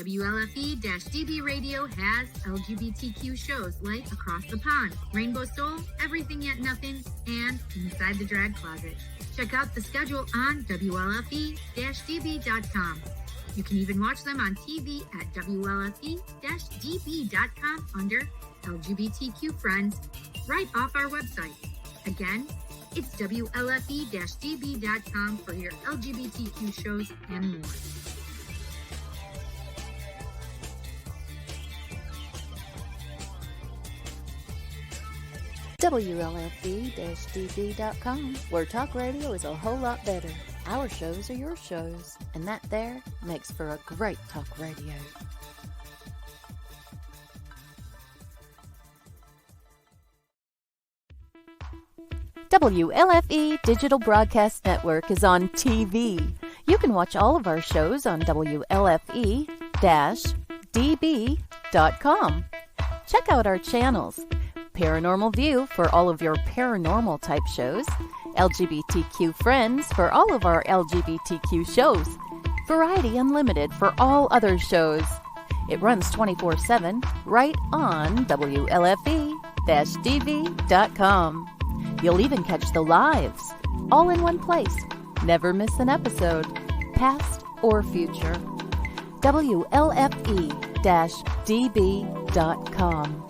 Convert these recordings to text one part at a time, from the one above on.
WLFE-DB Radio has LGBTQ shows like Across the Pond, Rainbow Soul, Everything Yet Nothing, and Inside the Drag Closet. Check out the schedule on WLFE-DB.com. You can even watch them on TV at WLFE-DB.com under LGBTQ Friends, right off our website. Again, it's WLFE-DB.com for your LGBTQ shows and more. WLFE-DB.com, where talk radio is a whole lot better. Our shows are your shows, and that there makes for a great talk radio. WLFE Digital Broadcast Network is on TV. You can watch all of our shows on WLFE-DB.com. Check out our channels. Paranormal View for all of your paranormal type shows. LGBTQ Friends for all of our LGBTQ shows. Variety Unlimited for all other shows. It runs 24/7 right on WLFE-DB.com. You'll even catch the lives, all in one place. Never miss an episode, past or future. WLFE-DB.com,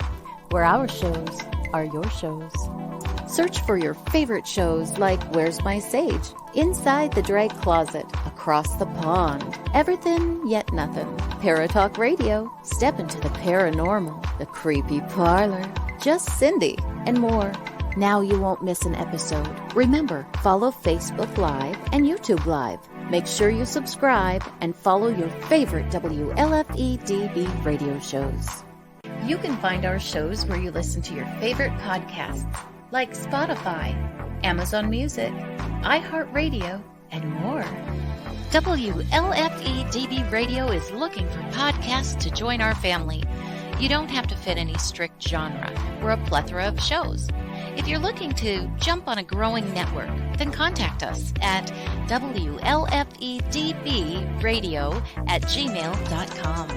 where our shows are your shows. Search for your favorite shows like Where's My Sage, Inside the Drag Closet, Across the Pond, Everything Yet Nothing, Paratalk Radio, Step into the Paranormal, The Creepy Parlor, Just Cindy, and more. Now you won't miss an episode. Remember, follow Facebook Live and YouTube Live. Make sure you subscribe and follow your favorite WLFE-DB radio shows. You can find our shows where you listen to your favorite podcasts, like Spotify, Amazon Music, iHeartRadio, and more. WLFE-DB Radio is looking for podcasts to join our family. You don't have to fit any strict genre. We're a plethora of shows. If you're looking to jump on a growing network, then contact us at WLFEDBradio@gmail.com.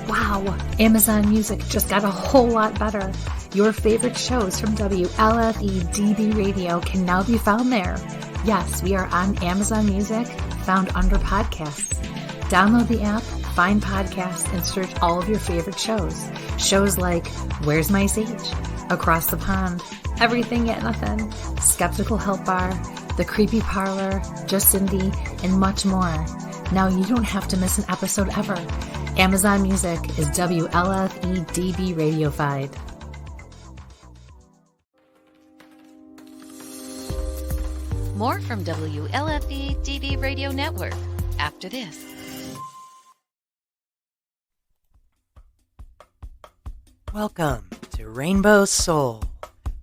Wow, Amazon Music just got a whole lot better. Your favorite shows from WLFE-DB Radio can now be found there. Yes, we are on Amazon Music, found under podcasts. Download the app, find podcasts, and search all of your favorite shows. Shows like Where's My Sage, Across the Pond, Everything Yet Nothing, Skeptical Help Bar, The Creepy Parlor, Just Cindy, and much more. Now you don't have to miss an episode ever. Amazon Music is WLFE-DB Radiofied. More from WLFE-DB Radio Network after this. Welcome to Rainbow Soul,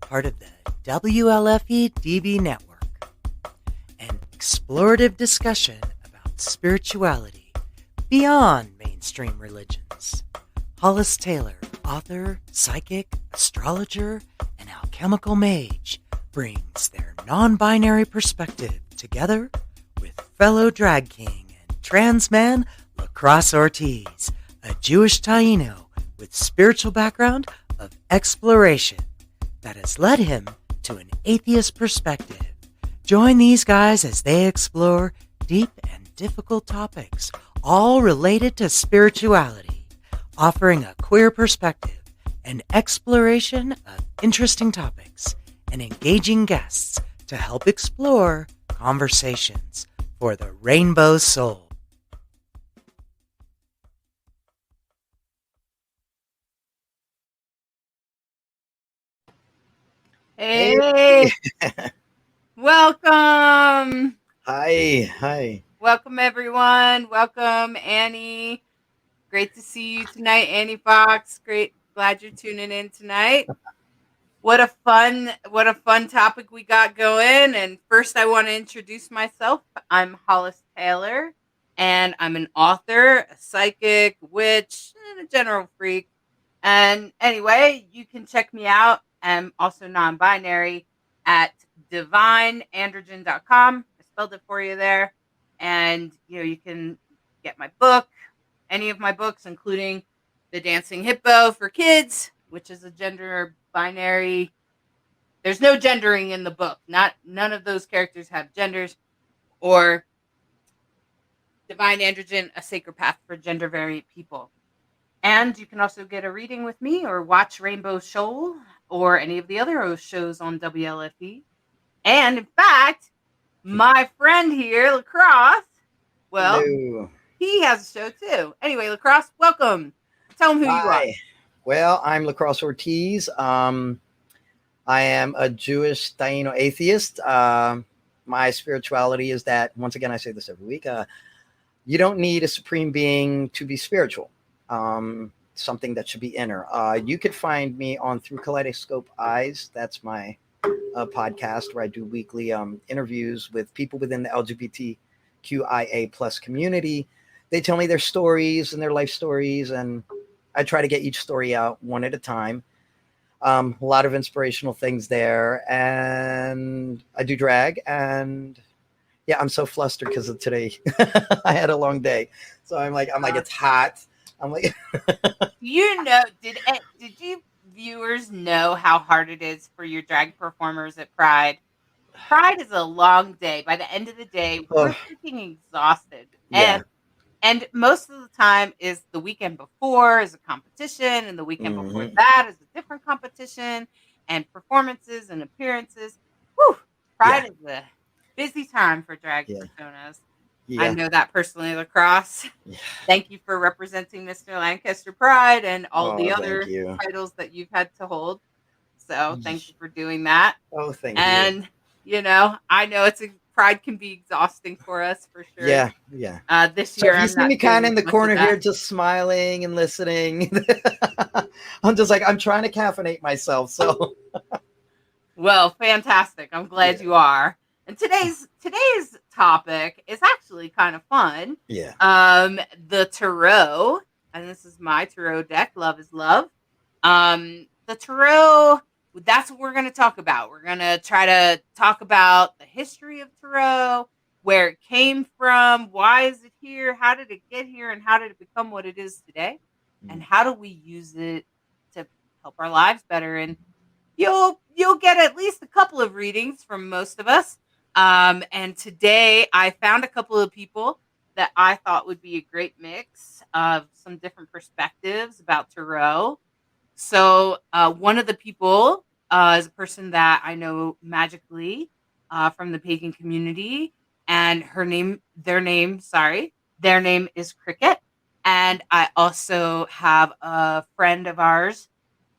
part of the WLFE-DB Network, an explorative discussion about spirituality beyond mainstream religions. Hollis Taylor, author, psychic, astrologer, and alchemical mage, brings their non-binary perspective together with fellow drag king and trans man LeKross Ortiz, a Jewish Taino with spiritual background of exploration that has led him to an atheist perspective. Join these guys as they explore deep and difficult topics, all related to spirituality, offering a queer perspective and exploration of interesting topics and engaging guests to help explore conversations for the Rainbow Soul. Hey, welcome. Hi. Welcome, everyone. Welcome, Annie. Great to see you tonight, Annie Fox. Great. Glad you're tuning in tonight. What a fun topic we got going. And first, I want to introduce myself. I'm Hollis Taylor, and I'm an author, a psychic, witch, and a general freak. And anyway, you can check me out. I'm also non-binary at divineandrogen.com. I spelled it for you there. And, you can get my book any of my books, including The Dancing Hippo for Kids, which is a gender binary. There's no gendering in the book. None of those characters have genders. Or Divine Androgen, A Sacred Path for Gender Variant People. And you can also get a reading with me or watch Rainbow Shoal or any of the other shows on WLFE. And in fact, my friend here, LeKross, well, Hello. he has a show too. Anyway, LeKross, welcome. Tell them who you are. Hi. Well, I'm LeKross Ortiz. I am a Jewish Taino atheist. My spirituality is that, once again, I say this every week, you don't need a supreme being to be spiritual. Something that should be inner. You could find me on Through Kaleidoscope Eyes. That's my podcast where I do weekly interviews with people within the LGBTQIA plus community. They tell me their stories and their life stories, and I try to get each story out one at a time. A lot of inspirational things there, and I do drag, and yeah, I'm so flustered because of today. I had a long day, so I'm like, it's hot. I'm like, you know, did you viewers know how hard it is for your drag performers at Pride? Pride is a long day. By the end of the day, we're freaking exhausted. Yeah. And most of the time is the weekend before is a competition, and the weekend before that is a different competition, and performances and appearances. Whew, Pride is a busy time for drag personas. Yeah. I know that personally, LeKross. Yeah. Thank you for representing Mr. Lancaster Pride and all the other titles that you've had to hold. So thank you for doing that. Oh, thank you. And, you know, I know Pride can be exhausting for us for sure. Yeah. This year, you see me kind of in the corner here, just smiling and listening. I'm just like, I'm trying to caffeinate myself. So, well, fantastic. I'm glad you are. And today's topic is actually kind of fun. Yeah. The tarot, and this is my tarot deck. Love is love. The tarot. That's what we're going to talk about. We're going to try to talk about the history of tarot, where it came from, why is it here, how did it get here, and how did it become what it is today, and how do we use it to help our lives better. And you'll get at least a couple of readings from most of us. And today I found a couple of people that I thought would be a great mix of some different perspectives about tarot. So one of the people is a person that I know magically from the pagan community, and their name is Cricketn. And I also have a friend of ours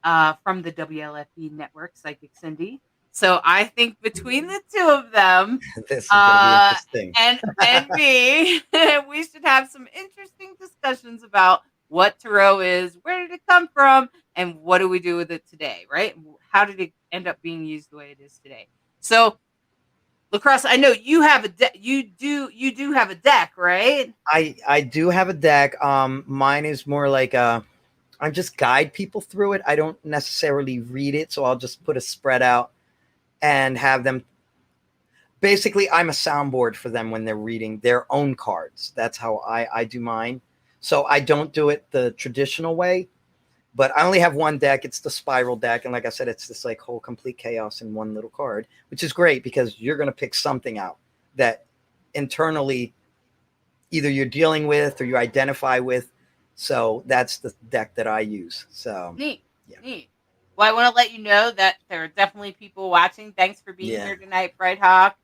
from the WLFE network, Psychic Cindy. So I think between the two of them, this is gonna be interesting. and me, we should have some interesting discussions about what tarot is, where did it come from, and what do we do with it today, right? How did it end up being used the way it is today? So, LeKross, I know you have you do have a deck, right? I do have a deck. Mine is more like I just guide people through it. I don't necessarily read it, so I'll just put a spread out and have them. Basically, I'm a soundboard for them when they're reading their own cards. That's how I do mine. So I don't do it the traditional way, but I only have one deck. It's the spiral deck. And like I said, it's this like whole complete chaos in one little card, which is great because you're going to pick something out that internally either you're dealing with or you identify with. So that's the deck that I use. So neat. Well, I want to let you know that there are definitely people watching. Thanks for being here tonight, Bright Hawk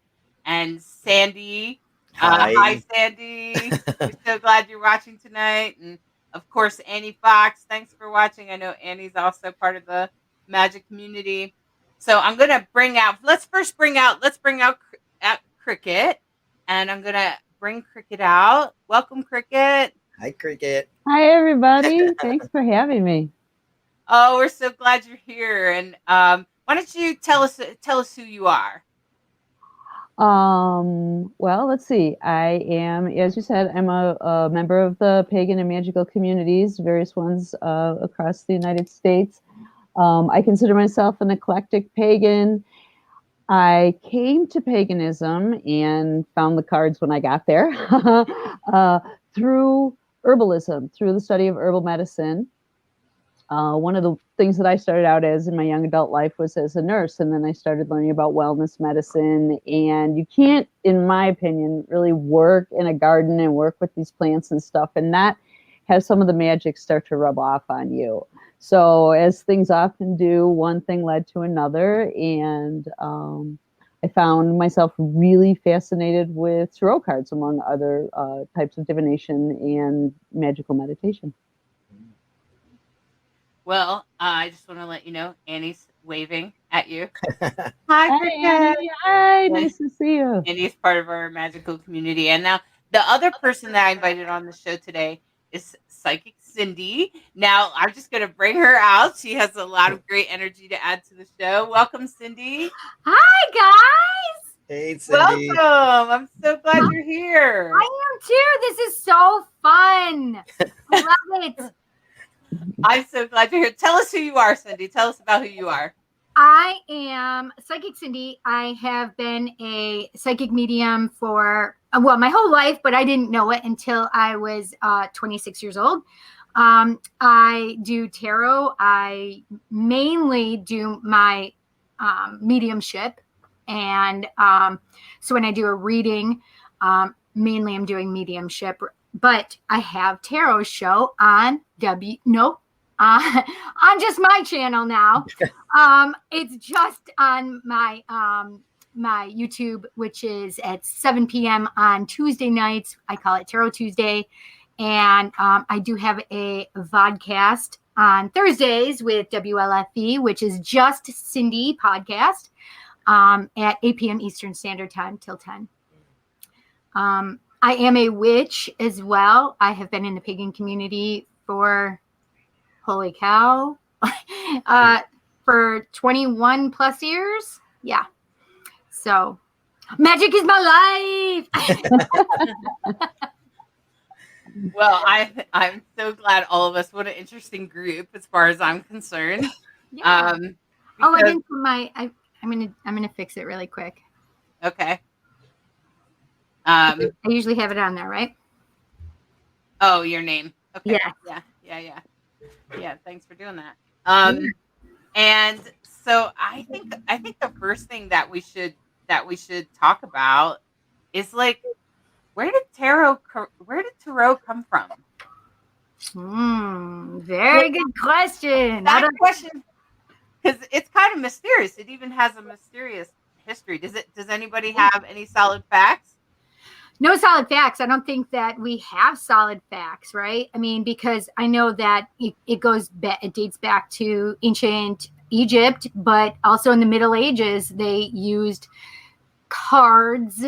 and Sandy. Hi, Sandy. We're so glad you're watching tonight. And of course, Annie Fox. Thanks for watching. I know Annie's also part of the Magic community. So I'm going to let's bring out Cricketn. And I'm going to bring Cricketn out. Welcome, Cricketn. Hi, Cricketn. Hi, everybody. Thanks for having me. Oh, we're so glad you're here. And why don't you tell us who you are? Well, let's see. I am, as you said, I'm a member of the pagan and magical communities, various ones across the United States. I consider myself an eclectic pagan. I came to paganism and found the cards when I got there through herbalism through the study of herbal medicine. One of the things that I started out as in my young adult life was as a nurse, and then I started learning about wellness medicine. And you can't, in my opinion, really work in a garden and work with these plants and stuff and not have some of the magic start to rub off on you. So as things often do, one thing led to another, and I found myself really fascinated with tarot cards, among other types of divination and magical meditation. Well, I just want to let you know, Annie's waving at you. Hi, Hi, Annie. Hi, nice to see you. Annie's part of our magical community. And now the other person that I invited on the show today is Psychic Cindy. Now, I'm just going to bring her out. She has a lot of great energy to add to the show. Welcome, Cindy. Hi, guys. Hey, Cindy. Welcome. I'm so glad you're here. I am too. This is so fun. I love it. I'm so glad you're here. Tell us who you are, Cindy. Tell us about who you are. I am Psychic Cindy. I have been a psychic medium for, well, my whole life, but I didn't know it until I was 26 years old. I do tarot. I mainly do my mediumship. And so when I do a reading, mainly I'm doing mediumship. But I have tarot show on on just my channel now. It's just on my my YouTube, which is at 7 p.m. on Tuesday nights. I call it Tarot Tuesday. And I do have a vodcast on Thursdays with WLFE, which is Just Cindy podcast at 8 p.m. Eastern Standard Time till 10. I am a witch as well. I have been in the pagan community for, holy cow, for 21 plus years. Yeah. So magic is my life. Well, I'm so glad all of us. What an interesting group as far as I'm concerned. Yeah. I didn't put my, I'm gonna fix it really quick. Okay. I usually have it on there, right? Oh, your name. Okay. Yeah. Thanks for doing that. And so I think the first thing that we should talk about is like, where did tarot come from? Very good question. That question, because it's kind of mysterious. It even has a mysterious history. Does anybody have any solid facts? No solid facts. I don't think that we have solid facts, right? I mean, because I know that it dates back to ancient Egypt, but also in the Middle Ages, they used cards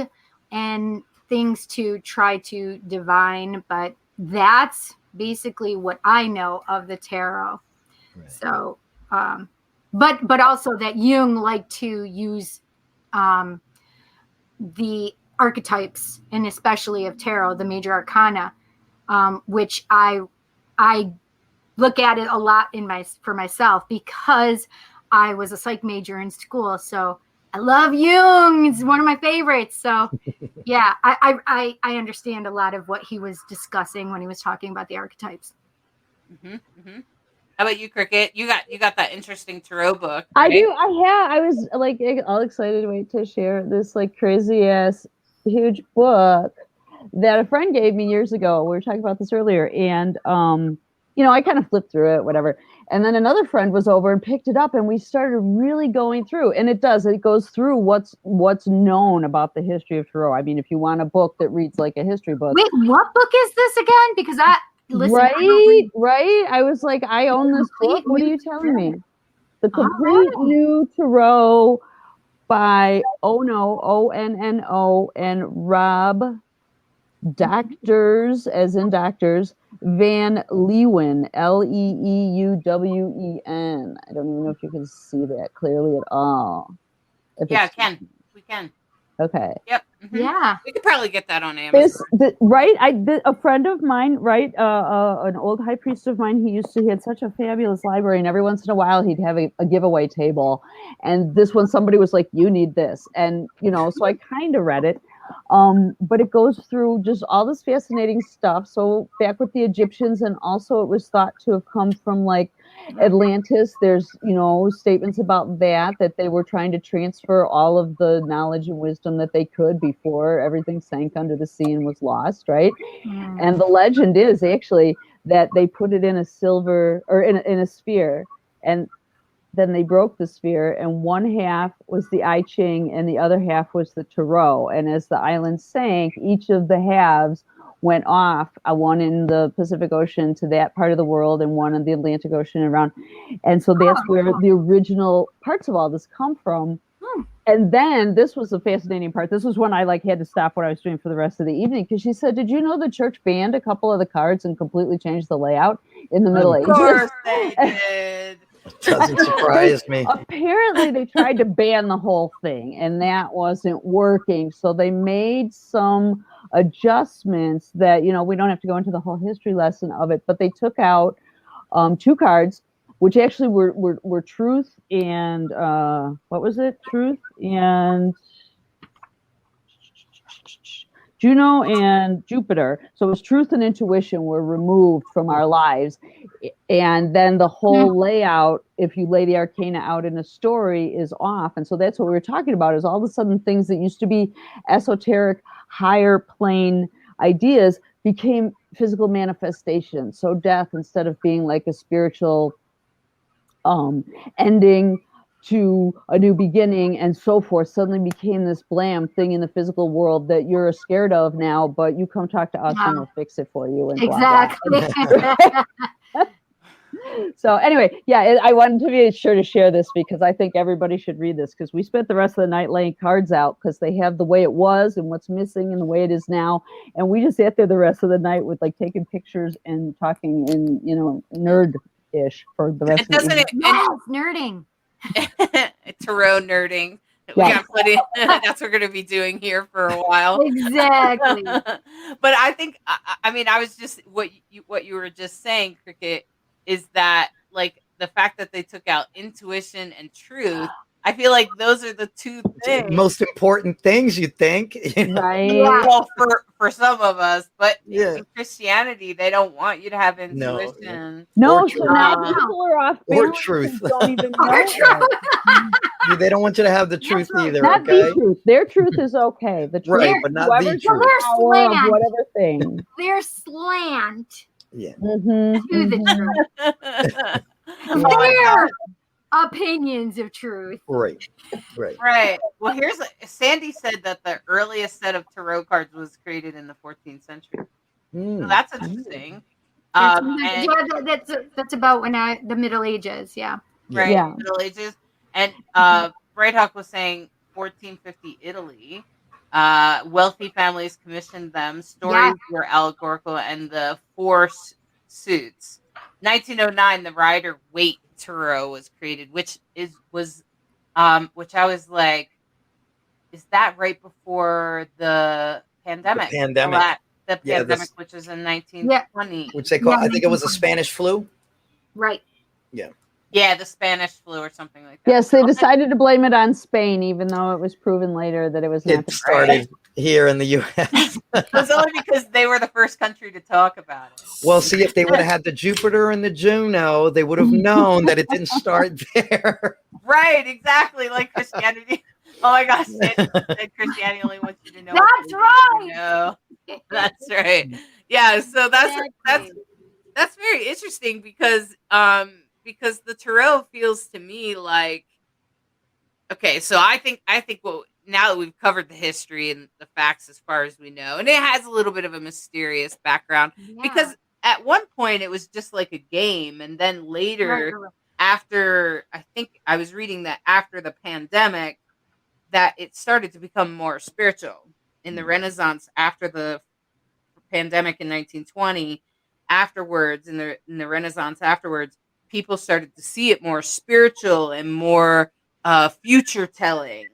and things to try to divine. But that's basically what I know of the tarot. Right. So, but also that Jung liked to use the archetypes, and especially of tarot, the major arcana, which I look at it a lot for myself because I was a psych major in school. So I love Jung. It's one of my favorites. So yeah, I understand a lot of what he was discussing when he was talking about the archetypes. Mm-hmm, mm-hmm. How about you, Cricket? You got that interesting tarot book. Right? I do. I was like all excited to wait to share this like crazy ass huge book that a friend gave me years ago. We were talking about this earlier, and I kind of flipped through it, whatever. And then another friend was over and picked it up, and we started really going through. And it goes through what's known about the history of tarot. I mean, if you want a book that reads like a history book. Wait, what book is this again? Because right. I was like, I own this book. What are you telling me? The Complete New Tarot by ONNO and Rob Doctors, as in doctors, Van Leeuwen, Leeuwen. I don't even know if you can see that clearly at all. We can. Okay. Yep. Mm-hmm. Yeah. We could probably get that on Amazon. A friend of mine, right? An old high priest of mine, he had such a fabulous library, and every once in a while he'd have a giveaway table. And this one, somebody was like, "You need this," and so I kind of read it. But it goes through just all this fascinating stuff. So back with the Egyptians, and also it was thought to have come from like Atlantis. There's, statements about that they were trying to transfer all of the knowledge and wisdom that they could before everything sank under the sea and was lost, right? And the legend is actually that they put it in a silver, or in a sphere, and then they broke the sphere, and one half was the I Ching and the other half was the Tarot. And as the island sank, each of the halves went off, one in the Pacific Ocean to that part of the world and one in the Atlantic Ocean around. And so that's where the original parts of all this come from. And then this was the fascinating part. This was when I had to stop what I was doing for the rest of the evening, because she said, "Did you know the church banned a couple of the cards and completely changed the layout in the Middle Ages?" Of course they did. Doesn't surprise me. Apparently they tried to ban the whole thing and that wasn't working. So they made some adjustments that, we don't have to go into the whole history lesson of it, but they took out 2 cards, which actually were Truth and what was it? Truth and Juno and Jupiter. So it was Truth and Intuition were removed from our lives. And then the whole layout, if you lay the arcana out in a story, is off. And so that's what we were talking about, is all of a sudden things that used to be esoteric, higher plane ideas became physical manifestations. So death, instead of being like a spiritual ending to a new beginning and so forth, suddenly became this blam thing in the physical world that you're scared of now, but you come talk to us and we'll fix it for you. And exactly. Blah, blah. So anyway, I wanted to be sure to share this because I think everybody should read this, because we spent the rest of the night laying cards out because they have the way it was and what's missing and the way it is now. And we just sat there the rest of the night with taking pictures and talking in, nerd-ish for the rest of the evening. Yes, nerding. Tarot nerding. Yes. That's what we're going to be doing here for a while. Exactly. But I think, I was just, what you were just saying, Cricket, is that the fact that they took out intuition and truth, I feel like those are the 2 things. Most important things, you think. Right. Yeah. Well, for some of us, but in Christianity, they don't want you to have intuition. No, Or so now people are off Or balance truth. and don't even know it. They don't want you to have the truth either, Not okay? the truth. Their truth is okay. The truth, Right, but not the whoever's truth. the power of whatever thing. Their slant Yeah. to the truth. Their opinions of truth. Right. Well, Sandy said that the earliest set of tarot cards was created in the 14th century. So that's interesting. That's about when the Middle Ages. Yeah. Right. Yeah. Middle Ages. And Brighthawk was saying 1450 Italy. Wealthy families commissioned them. Stories were allegorical, and the 4 suits. 1909, the Rider-Waite Tarot was created, which I was like, is that right before the pandemic? The pandemic. The pandemic, which was in 1920. Which they call, I think it was a Spanish flu. Right. Yeah, the Spanish flu or something like that. Yes, they decided to blame it on Spain, even though it was proven later that it was not. It started here in the U.S. It was only because they were the first country to talk about it. Well, see, if they would have had the Jupiter and the Juno, they would have known that it didn't start there. Right, exactly, like Christianity. Oh my gosh, Christianity only wants you to know. That's right. That's right. Yeah, so that's very interesting because the tarot feels to me like, okay, so I think now that we've covered the history and the facts as far as we know, and it has a little bit of a mysterious background because at one point it was just like a game, and then later after, I think I was reading that after the pandemic that it started to become more spiritual in the Renaissance after the pandemic in 1920. Afterwards, in the Renaissance afterwards, people started to see it more spiritual and more future telling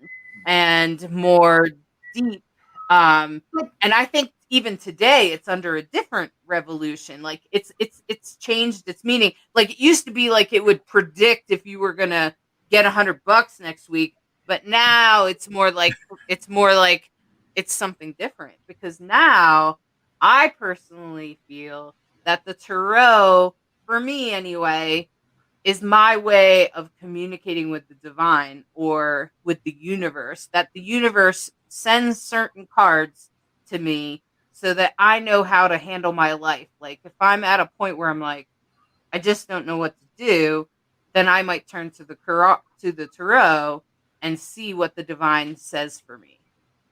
and more deep. And I think even today it's under a different revolution. Like it's changed its meaning. Like it used to be like it would predict if you were gonna get $100 next week, but now it's more like it's something different, because now I personally feel that the tarot, for me anyway, is my way of communicating with the divine or with the universe, that the universe sends certain cards to me so that I know how to handle my life. Like if I'm at a point where I'm like, I just don't know what to do, then I might turn to the tarot and see what the divine says for me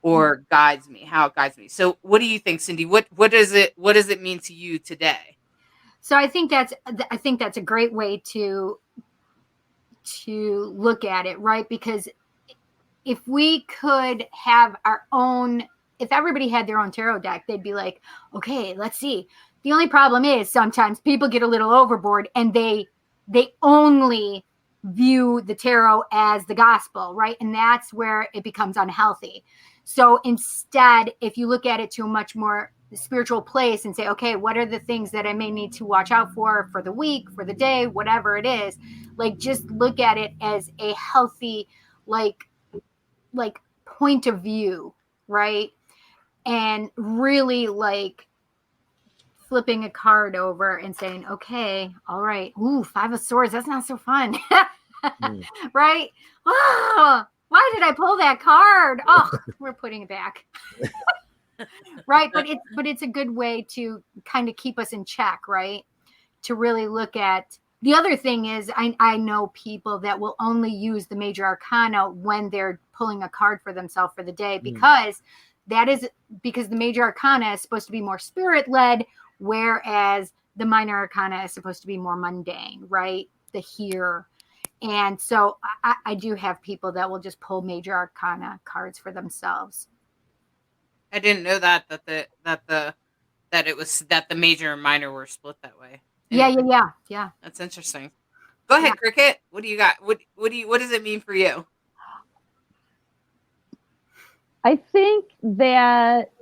or guides me, how it guides me. So what do you think, Cindy? What does it mean to you today? So I think that's a great way to look at it, right? Because if we could have our own, if everybody had their own tarot deck, they'd be like, okay, let's see. The only problem is sometimes people get a little overboard and they only view the tarot as the gospel, right? And that's where it becomes unhealthy. So instead, if you look at it to a much more spiritual place and say, okay, what are the things that I may need to watch out for the week, for the day, whatever it is, like just look at it as a healthy, like point of view, right? And really like flipping a card over and saying, okay, all right, ooh, 5 of Swords, that's not so fun. Right? Oh, why did I pull that card? Oh, we're putting it back. Right. But it's a good way to kind of keep us in check, right? To really look at the other thing is I know people that will only use the major arcana when they're pulling a card for themselves for the day, because because the major arcana is supposed to be more spirit led, whereas the minor arcana is supposed to be more mundane, right? The here. And so I do have people that will just pull major arcana cards for themselves. I didn't know that the major and minor were split that way. Yeah. That's interesting. Go ahead, Cricket. What do you got? What does it mean for you? I think that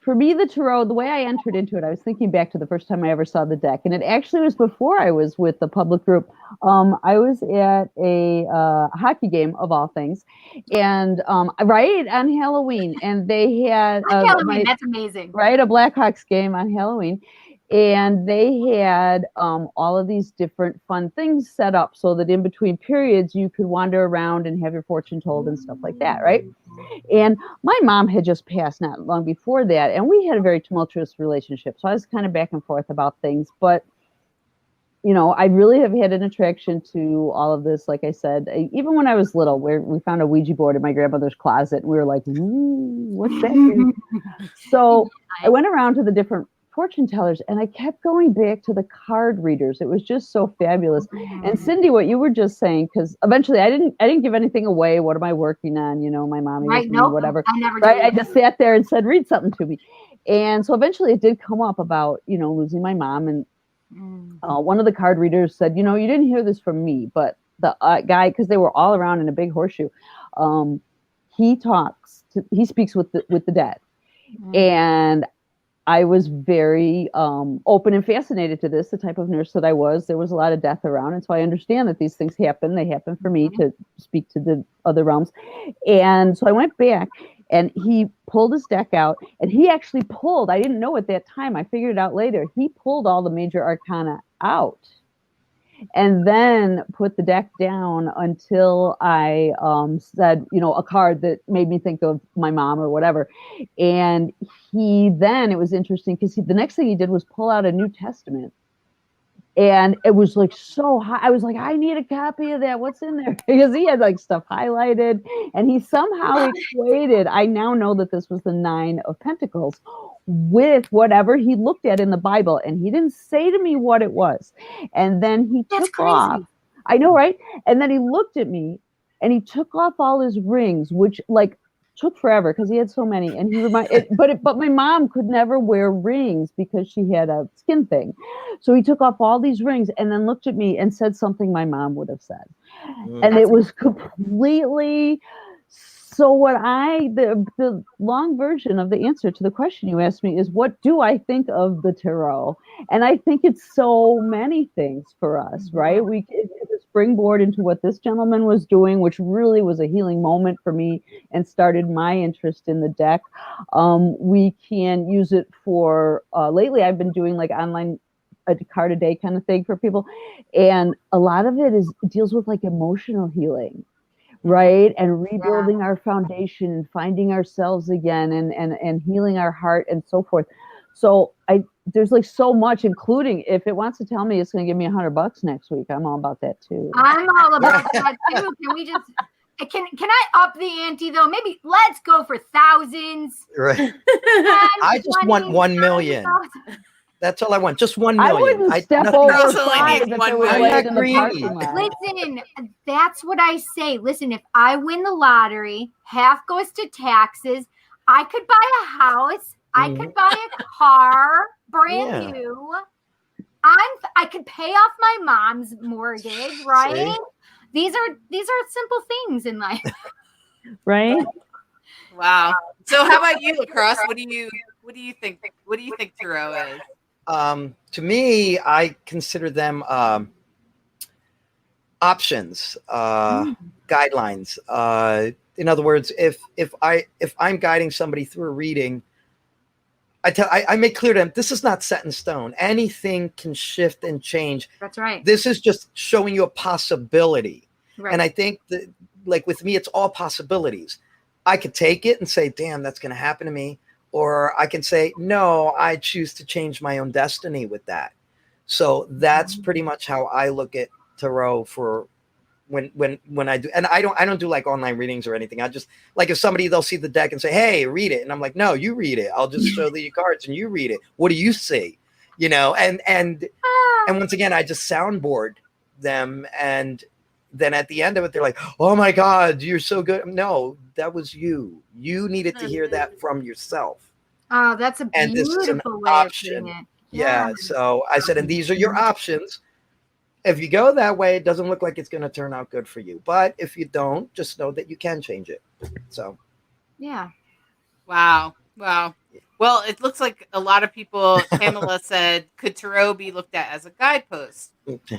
for me, the tarot, the way I entered into it, I was thinking back to the first time I ever saw the deck, and it actually was before I was with the public group. I was at a hockey game of all things, and right on Halloween, and they had Halloween. That's amazing, right? A Blackhawks game on Halloween, and they had all of these different fun things set up so that in between periods you could wander around and have your fortune told and stuff like that, right? And my mom had just passed not long before that, and we had a very tumultuous relationship. So I was kind of back and forth about things. But, you know, I really have had an attraction to all of this. Like I said, even when I was little, where we found a Ouija board in my grandmother's closet, and we were like, ooh, what's that? So I went around to the different fortune tellers, and I kept going back to the card readers. It was just so fabulous. And Cindy, what you were just saying, because eventually I didn't give anything away. What am I working on? You know, my mommy, right? No, whatever. I never right? did. I just sat there and said, read something to me. And so eventually it did come up about, you know, losing my mom. And one of the card readers said, you know, you didn't hear this from me, but the guy, because they were all around in a big horseshoe, he speaks with the dead. And I was very open and fascinated to this, the type of nurse that I was. There was a lot of death around. And so I understand that these things happen. They happen for me to speak to the other realms. And so I went back, and he pulled his deck out, and he actually pulled, I didn't know at that time, I figured it out later, he pulled all the major arcana out and then put the deck down until I said, you know, a card that made me think of my mom or whatever. And it was interesting because the next thing he did was pull out a New Testament. And it was like so high. I was like, I need a copy of that. What's in there? Because he had like stuff highlighted, and he somehow equated. I now know that this was the 9 of Pentacles with whatever he looked at in the Bible, and he didn't say to me what it was. And then he took off. I know, right? And then he looked at me, and he took off all his rings, which like took forever because he had so many. And he but my mom could never wear rings because she had a skin thing. So he took off all these rings and then looked at me and said something my mom would have said. And it was completely. So the long version of the answer to the question you asked me is, what do I think of the tarot? And I think it's so many things for us, right? It's springboard into what this gentleman was doing, which really was a healing moment for me and started my interest in the deck. We can use it for, lately I've been doing like online a card a day kind of thing for people. And a lot of it deals with like emotional healing, right? And rebuilding our foundation and finding ourselves again and healing our heart and so forth. So there's like so much, including if it wants to tell me it's going to give me $100 next week, I'm all about that too. I'm all about that too. Can we just, can I up the ante though? Maybe let's go for thousands. Right. 10, I just 20, want 1 million. 10,000. That's all I want. Just 1 million. I wouldn't step nothing over else. Also, 5 need if 1 it was million. laid in the Greedy. parking lot. Listen, that's what I say. Listen, if I win the lottery, half goes to taxes. I could buy a house. I could buy a car, brand new. I could pay off my mom's mortgage, right? See? These are simple things in life. Right? Wow. So how about you, LeKross? What do you think? What do you think tarot is? To me, I consider them options, guidelines. In other words, if I'm guiding somebody through a reading, I make clear to them this is not set in stone. Anything can shift and change. That's right. This is just showing you a possibility. Right. And I think that, like with me, it's all possibilities. I could take it and say, damn, that's going to happen to me. Or I can say, no, I choose to change my own destiny with that. So that's pretty much how I look at tarot for when I do. And I don't do like online readings or anything. I just, like, if somebody, they'll see the deck and say, hey, read it. And I'm like, no, you read it. I'll just show the cards and you read it. What do you see? You know, and once again, I just soundboard them. And then at the end of it, they're like, oh my God, you're so good. No, that was you. You needed to hear that from yourself. Oh, that's a And this is an beautiful way option. of putting it. Yeah. So I said, and these are your options. If you go that way, it doesn't look like it's going to turn out good for you. But if you don't, just know that you can change it. So. Yeah. Wow. Well, it looks like a lot of people, Pamela said, could tarot be looked at as a guidepost?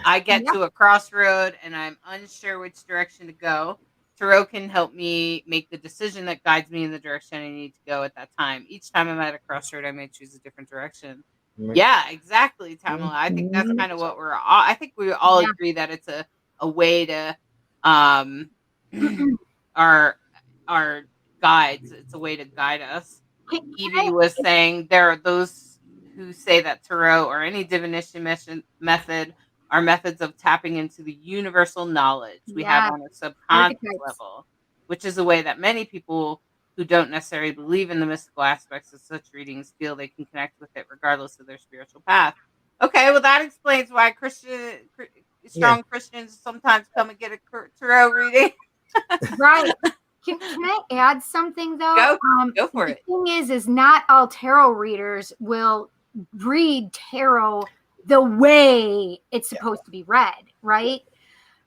I get to a crossroad and I'm unsure which direction to go. Tarot can help me make the decision that guides me in the direction I need to go at that time. Each time I'm at a crossroad, I may choose a different direction. Right. Yeah, exactly, Tamala. I think that's kind of what I think we all agree that it's a way to our guides. It's a way to guide us. Evie was saying there are those who say that tarot or any divination method are methods of tapping into the universal knowledge we have on a subconscious level, which is a way that many people who don't necessarily believe in the mystical aspects of such readings feel they can connect with it regardless of their spiritual path. Okay, well, that explains why strong Christians sometimes come and get a tarot reading. Right. Can I add something though? Go for it. The thing is not all tarot readers will read tarot the way it's supposed to be read, right?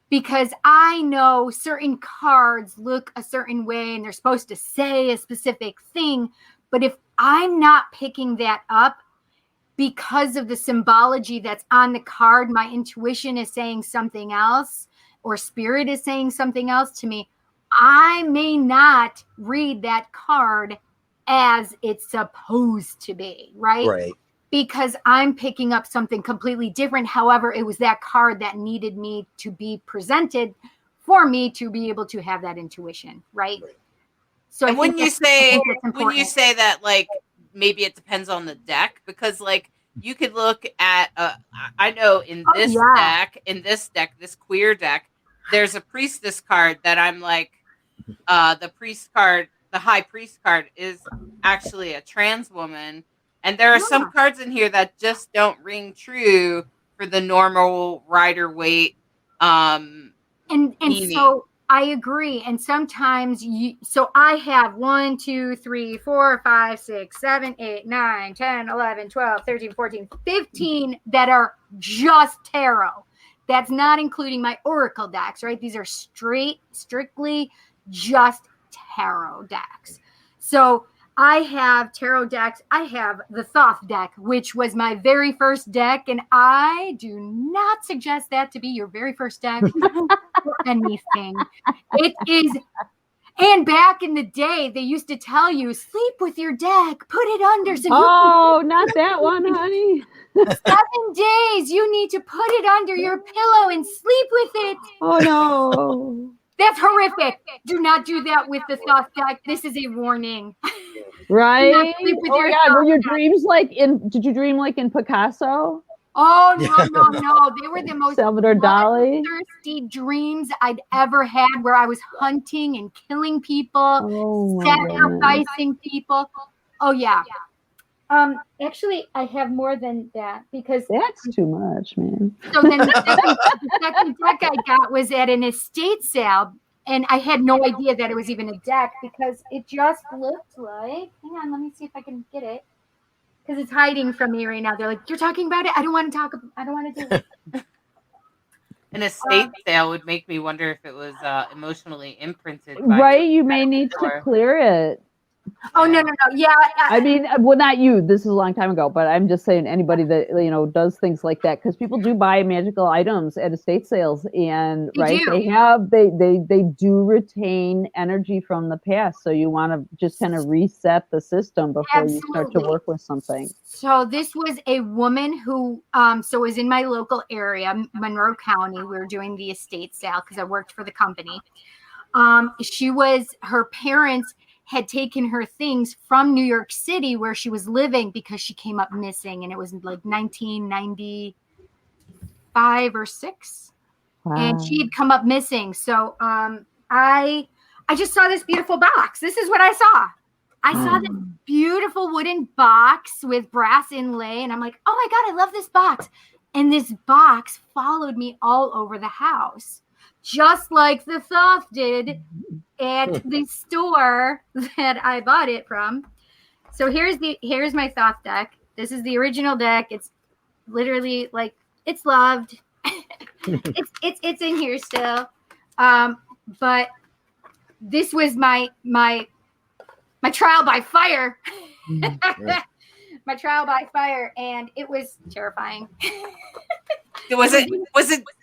Because I know certain cards look a certain way and they're supposed to say a specific thing. But if I'm not picking that up because of the symbology that's on the card, my intuition is saying something else or spirit is saying something else to me, I may not read that card as it's supposed to be, right? Right. Because I'm picking up something completely different. However, it was that card that needed me to be presented for me to be able to have that intuition, right? So and when you say that, like, maybe it depends on the deck, because like you could look at I know in this deck, this queer deck, there's a priestess card that I'm like, the priest card, the high priest card is actually a trans woman. And there are some cards in here that just don't ring true for the normal Rider-Waite. And so I agree. And sometimes so I have 1, 2, 3, 4, 5, 6, 7, 8, 9, 10, 11, 12, 13, 14, 15 that are just tarot. That's not including my oracle decks, right? These are strictly just tarot decks. So I have tarot decks. I have the Thoth deck, which was my very first deck, and I do not suggest that to be your very first deck for anything. It is, and back in the day, they used to tell you, sleep with your deck, put it under. So not that one, honey. 7 days, you need to put it under your pillow and sleep with it. Oh, no. That's horrific. Do not do that with the Thoth deck. This is a warning. Right? sleep with Oh, your my God. Were your deck. dreams did you dream like in Picasso? Oh, no. They were the most Salvador Dali? thirsty dreams I'd ever had, where I was hunting and killing people, Oh, my goodness. sacrificing people. Oh, yeah. Actually, I have more than that, because That's too much, man. so then the second deck I got was at an estate sale, and I had no idea that it was even a deck, because it just looked like, hang on, let me see if I can get it, because it's hiding from me right now. They're like, you're talking about it? I don't want to do it. An estate sale would make me wonder if it was emotionally imprinted. Right? You may need to clear it. Oh, no. Yeah. I mean, well, not you. This is a long time ago, but I'm just saying anybody that, does things like that, because people do buy magical items at estate sales, and They do. they do retain energy from the past. So you want to just kind of reset the system before you start to Absolutely. work with something. So this was a woman who, so was in my local area, Monroe County. We were doing the estate sale because I worked for the company. Her parents had taken her things from New York City, where she was living, because she came up missing, and it was like 1995 or 6. Wow. And she had come up missing. So I just saw this beautiful box. This is what I saw. I saw this beautiful wooden box with brass inlay, and I'm like, oh my God, I love this box. And this box followed me all over the house, just like the Thoth did at the store that I bought it from. So here's my Thoth deck. This is the original deck. It's literally like, it's loved. it's in here still. But this was my trial by fire. My trial by fire, and it was terrifying. Did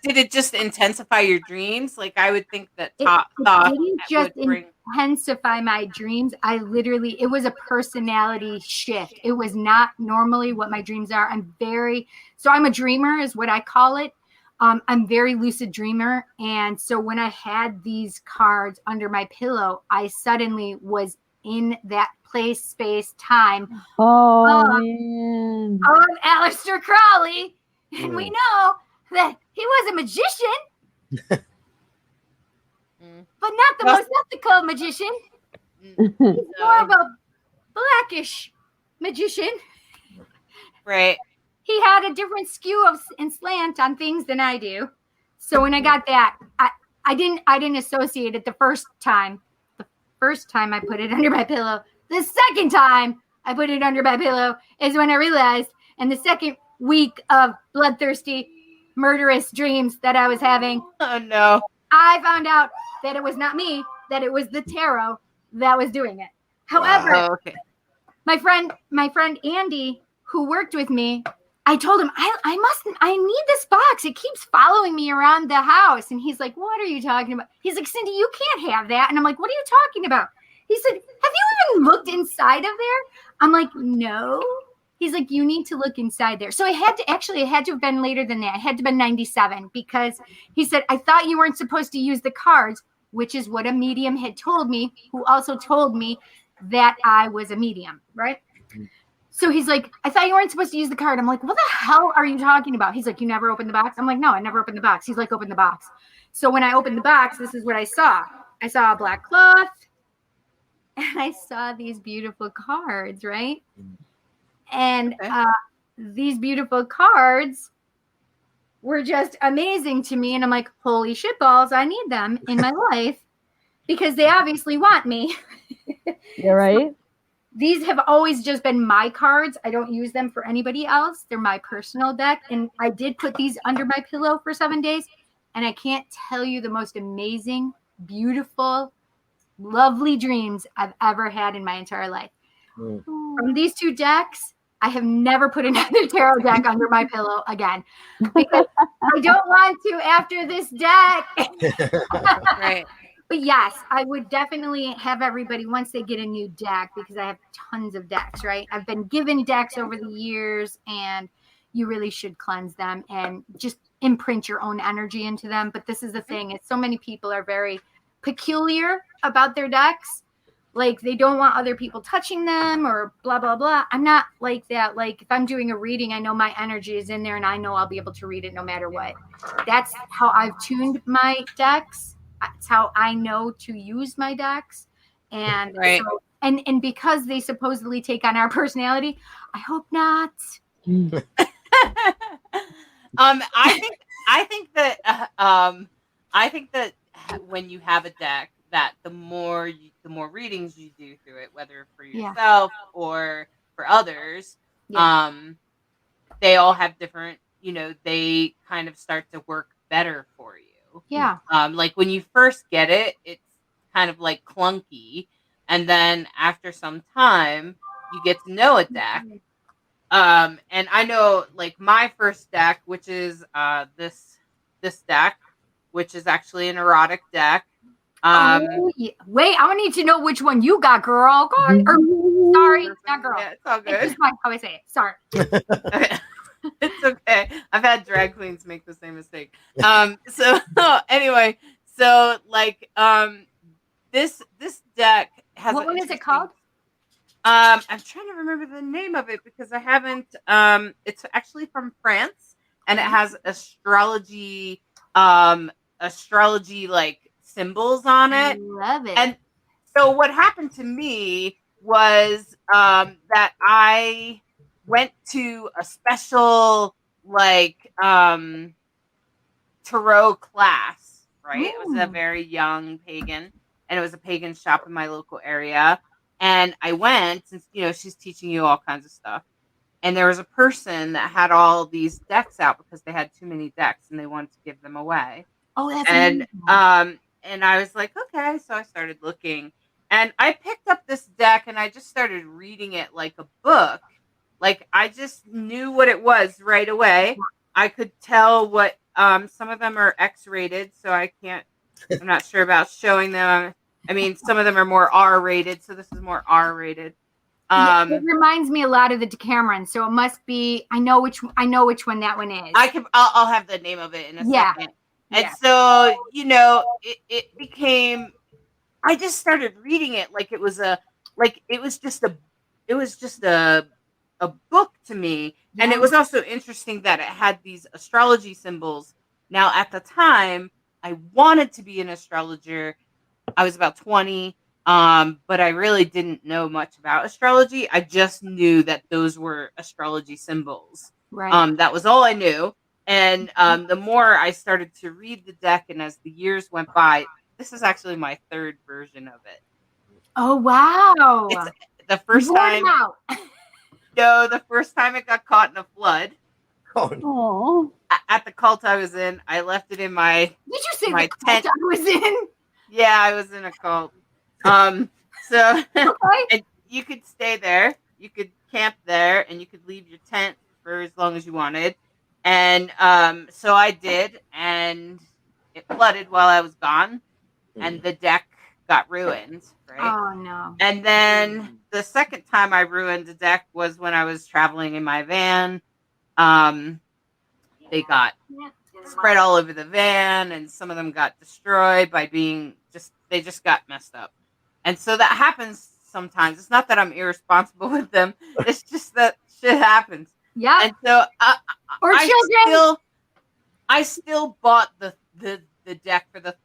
it just intensify your dreams? Like, I would think that It didn't just intensify my dreams. It was a personality shift. It was not normally what my dreams are. I'm a dreamer is what I call it. I'm very lucid dreamer. And so when I had these cards under my pillow, I suddenly was in that place, space, time of Aleister Crowley. And we know that he was a magician, but not the most ethical magician. He's more of a blackish magician. Right. He had a different skew and slant on things than I do. So when I got that, I didn't associate it the first time. The first time I put it under my pillow. The second time I put it under my pillow is when I realized, and the second week of bloodthirsty, murderous dreams that I was having. Oh no. I found out that it was not me, that it was the tarot that was doing it. However, my friend Andy, who worked with me, I told him, I need this box. It keeps following me around the house. And he's like, what are you talking about? He's like, Cindy, you can't have that. And I'm like, what are you talking about? He said, have you even looked inside of there? I'm like, no. He's like, you need to look inside there. So it had to have been later than that. It had to have been 97, because he said, I thought you weren't supposed to use the cards, which is what a medium had told me, who also told me that I was a medium, right? So he's like, I thought you weren't supposed to use the card. I'm like, what the hell are you talking about? He's like, you never opened the box? I'm like, no, I never opened the box. He's like, open the box. So when I opened the box, this is what I saw. I saw a black cloth, and I saw these beautiful cards, right? And these beautiful cards were just amazing to me. And I'm like, holy shit balls, I need them in my life, because they obviously want me. You're right. So these have always just been my cards. I don't use them for anybody else. They're my personal deck. And I did put these under my pillow for 7 days. And I can't tell you the most amazing, beautiful, lovely dreams I've ever had in my entire life. From these 2 decks, I have never put another tarot deck under my pillow again because I don't want to after this deck. Right. But yes, I would definitely have everybody once they get a new deck, because I have tons of decks, right? I've been given decks over the years, and you really should cleanse them and just imprint your own energy into them. But this is the thing, is so many people are very peculiar about their decks. Like, they don't want other people touching them or blah, blah, blah. I'm not like that. Like, if I'm doing a reading, I know my energy is in there and I know I'll be able to read it no matter what. That's how I've tuned my decks. That's how I know to use my decks. And Right. so, and because they supposedly take on our personality, I hope not. I think that when you have a deck, that the more readings you do through it, whether for yourself or for others, they all have different, they kind of start to work better for you. Yeah. Like when you first get it, it's kind of like clunky, and then after some time, you get to know a deck. And I know, like, my first deck, which is this deck, which is actually an erotic deck. Wait, I need to know which one you got, girl. Go on. Sorry, not girl. Yeah, it's all good. It's just how I say it. Sorry. Okay. It's okay. I've had drag queens make the same mistake. So anyway, so like this deck has. What is it called? I'm trying to remember the name of it because I haven't. It's actually from France, and it has astrology like symbols on it. Love it. And so what happened to me was that I went to a special like tarot class, right? It was a very young pagan, and it was a pagan shop in my local area. And I went, and she's teaching you all kinds of stuff. And there was a person that had all these decks out because they had too many decks and they wanted to give them away. Oh, that's and amazing. And I was like, okay. So I started looking, and I picked up this deck and I just started reading it like a book. Like, I just knew what it was right away. I could tell what some of them are X-rated, so I'm not sure about showing them. I mean, some of them are more R-rated, so this is more R-rated. It reminds me a lot of the Decameron, so it must be. I know which one that one is. I'll have the name of it in a second. And so it became. I just started reading it like it was just a book to me, and it was also interesting that it had these astrology symbols. Now, at the time, I wanted to be an astrologer. I was about 20, but I really didn't know much about astrology. I just knew that those were astrology symbols. Right. That was all I knew. And the more I started to read the deck, and as the years went by, this is actually my third version of it. Oh, wow. It's the first time. No, the first time it got caught in a flood. Oh. At the cult I was in, I left it in my. Did you say my the cult I was in? Yeah, I was in a cult. So and you could stay there, you could camp there, and you could leave your tent for as long as you wanted. And so I did, and it flooded while I was gone, and the deck got ruined. Right? Oh no! And then the second time I ruined the deck was when I was traveling in my van. They got spread all over the van, and some of them got destroyed by they just got messed up. And so that happens sometimes. It's not that I'm irresponsible with them. It's just that shit happens. Yeah. And so I still bought the deck for the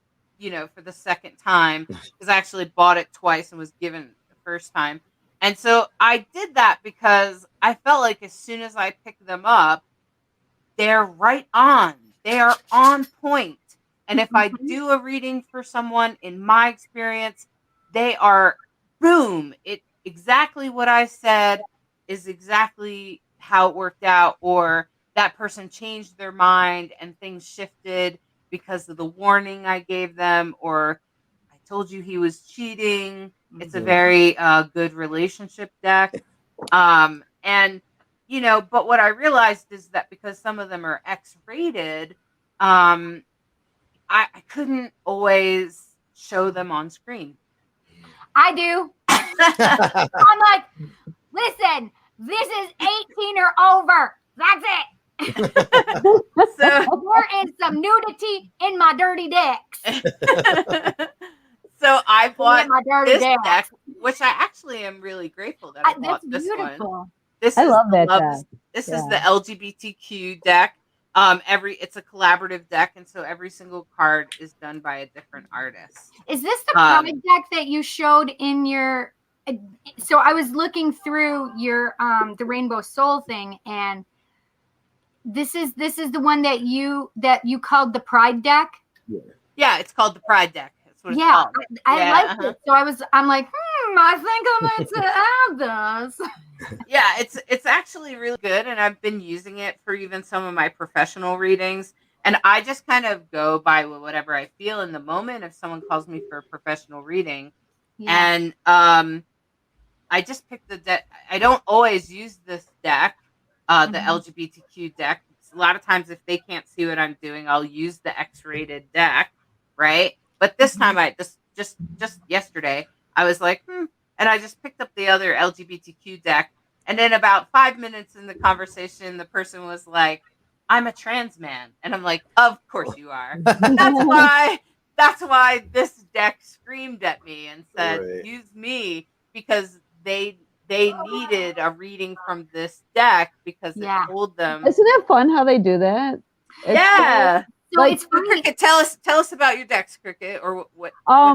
for the second time, because I actually bought it twice and was given the first time. And so I did that because I felt like as soon as I picked them up, they're right on. They are on point. And if I do a reading for someone, in my experience, they are boom. It exactly what I said is exactly how it worked out, or that person changed their mind and things shifted because of the warning I gave them, or I told you he was cheating. It's a very good relationship deck. And, you know, but what I realized is that because some of them are X-rated, I couldn't always show them on screen. I do. I'm like, listen, this is 18 or over. That's it. So there is some nudity in my dirty decks. So I bought my dirty this decks. deck, which I actually am really grateful that I bought That's this beautiful. one. This I is love that love- deck. This is the LGBTQ deck. It's a collaborative deck, and so every single card is done by a different artist. Is this the Pride deck that you showed in your? So I was looking through your the Rainbow Soul thing, and this is the one that you called the Pride deck. Yeah, it's called the Pride deck. That's what it's Yeah, called. I liked it. So I'm like, I think I meant to add this. Yeah, it's actually really good, and I've been using it for even some of my professional readings. And I just kind of go by whatever I feel in the moment. If someone calls me for a professional reading, and I just picked the deck. I don't always use this deck, the LGBTQ deck. A lot of times, if they can't see what I'm doing, I'll use the X-rated deck, right? But this time, I just yesterday, I was like, and I just picked up the other LGBTQ deck. And then about 5 minutes in the conversation, the person was like, I'm a trans man. And I'm like, of course you are. That's why this deck screamed at me and said, use me, because they needed a reading from this deck because it told them. Isn't it fun how they do that? Yeah. So it's funny. Cricket, tell us about your decks, Cricket, or what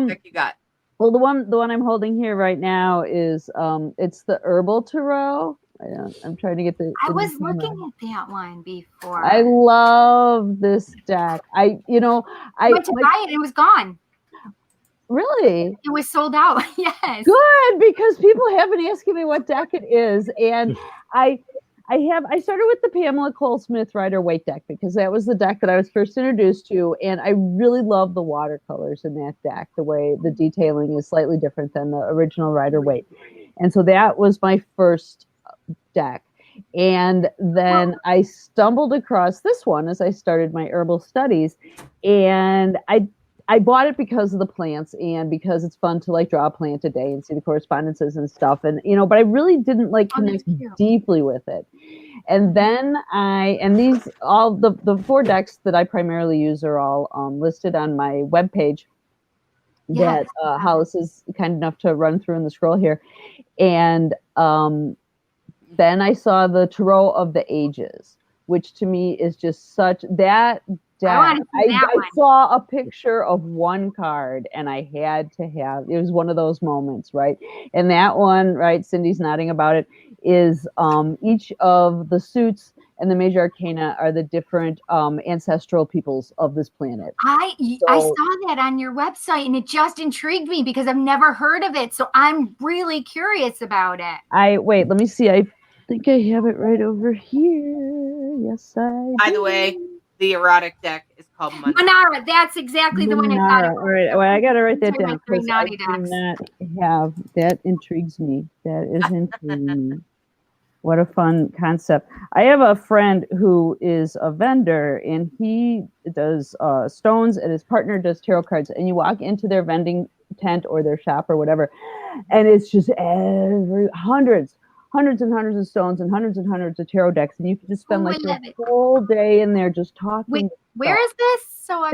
deck you got. Well, the one I'm holding here right now is it's the Herbal Tarot. I'm trying to get the. I was looking at that one before. I love this deck. I went to buy it. It was gone. Really? It was sold out. Yes. Good, because people have been asking me what deck it is, and I started with the Pamela Cole Smith Rider Waite deck because that was the deck that I was first introduced to, and I really love the watercolors in that deck. The way the detailing is slightly different than the original Rider Waite, and so that was my first deck. And then I stumbled across this one as I started my herbal studies, and I bought it because of the plants and because it's fun to like draw a plant a day and see the correspondences and stuff. And, but I really didn't like connect deeply with it. And then all the 4 decks that I primarily use are all listed on my webpage that Hollis is kind enough to run through in the scroll here. And then I saw the Tarot of the Ages, which to me is just such that deck. I saw a picture of one card and I had to have, it was one of those moments, right? And that one, right, Cindy's nodding about it, is each of the suits and the major arcana are the different ancestral peoples of this planet. I saw that on your website and it just intrigued me because I've never heard of it. So I'm really curious about it. Wait, let me see. I think I have it right over here. Yes, By the way, the erotic deck is called Manara. That's exactly the one I thought. All right, well, I got to write that down because I do not have. That intrigues me. That is intriguing me. What a fun concept. I have a friend who is a vendor, and he does stones, and his partner does tarot cards. And you walk into their vending tent or their shop or whatever, and it's just hundreds and hundreds of stones and hundreds of tarot decks, and you can just spend like the whole day in there just talking. Wait, where is this? So